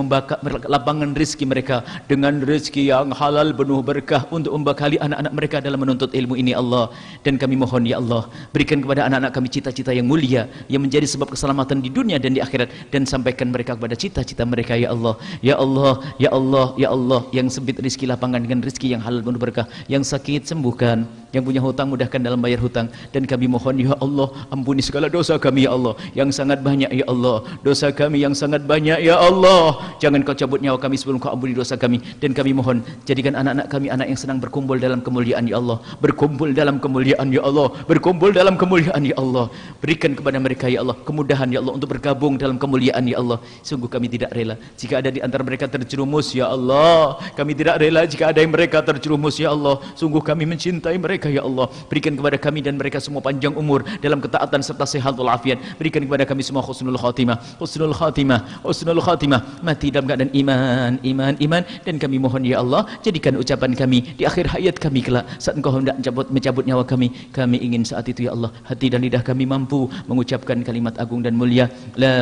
A: lapangkan rezeki mereka dengan rezeki yang halal penuh berkah untuk membekali anak-anak mereka dalam menuntut ilmu ini Allah. Dan kami mohon ya Allah, berikan kepada anak-anak kami cita-cita yang mulia yang menjadi sebab keselamatan di dunia dan di akhirat, dan sampaikan mereka kepada cita-cita mereka ya Allah. Ya Allah, ya Allah, ya Allah, yang sempit rezeki lapangkan dengan rezeki yang halal penuh berkah, yang sakit sembuhkan, Yang punya hutang mudahkan dalam bayar hutang. Dan kami mohon ya Allah, ampuni segala dosa kami ya Allah, yang sangat banyak ya Allah, dosa kami yang sangat banyak ya Allah. Jangan kau cabut nyawa kami sebelum kau ampuni dosa kami. Dan kami mohon jadikan anak-anak kami anak yang senang berkumpul dalam kemuliaan ya Allah, berkumpul dalam kemuliaan ya Allah, berkumpul dalam kemuliaan ya Allah. Berikan kepada mereka ya Allah kemudahan ya Allah untuk bergabung dalam kemuliaan ya Allah. Sungguh kami tidak rela jika ada di antara mereka terjerumus ya Allah. Kami tidak rela jika ada yang mereka terjerumus ya Allah. Sungguh kami mencintai mereka ya Allah. Berikan kepada kami dan mereka semua panjang umur dalam ketaatan serta sehat walafiat. Berikan kepada kami semua husnul khatimah, husnul khatimah, husnul khatimah, mati dalam keadaan iman. Dan kami mohon ya Allah, jadikan ucapan kami di akhir hayat kami kelak saat Engkau hendak mencabut nyawa kami. Kami ingin saat itu ya Allah hati dan lidah kami mampu mengucapkan kalimat agung dan mulia, la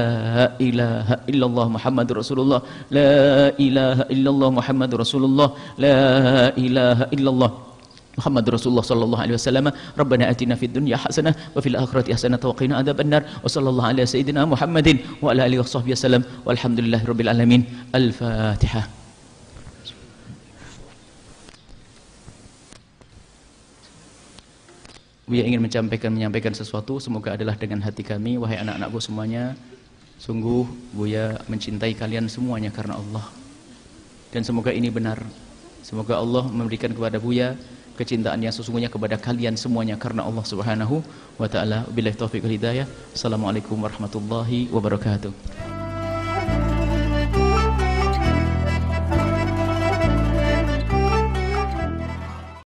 A: ilaha illallah Muhammadur Rasulullah, la ilaha illallah Muhammadur Rasulullah, la ilaha illallah Muhammad Rasulullah sallallahu alaihi wasallam. Rabbana atina fid dunya hasanah wa fil akhirati hasanah wa qina adzabannar. Wa sallallahu ala sayyidina Muhammadin wa ala alihi washabbihi wasallam. Walhamdulillahirabbil alamin. Al-Fatihah. Buya ingin menyampaikan sesuatu, semoga adalah dengan hati kami. Wahai anak-anakku semuanya, sungguh Buya mencintai kalian semuanya karena Allah. Dan semoga ini benar. Semoga Allah memberikan kepada Buya kecintaan yang sesungguhnya kepada kalian semuanya karena Allah Subhanahu wa taala. Billahi taufiq wal hidayah. Assalamualaikum warahmatullahi wabarakatuh.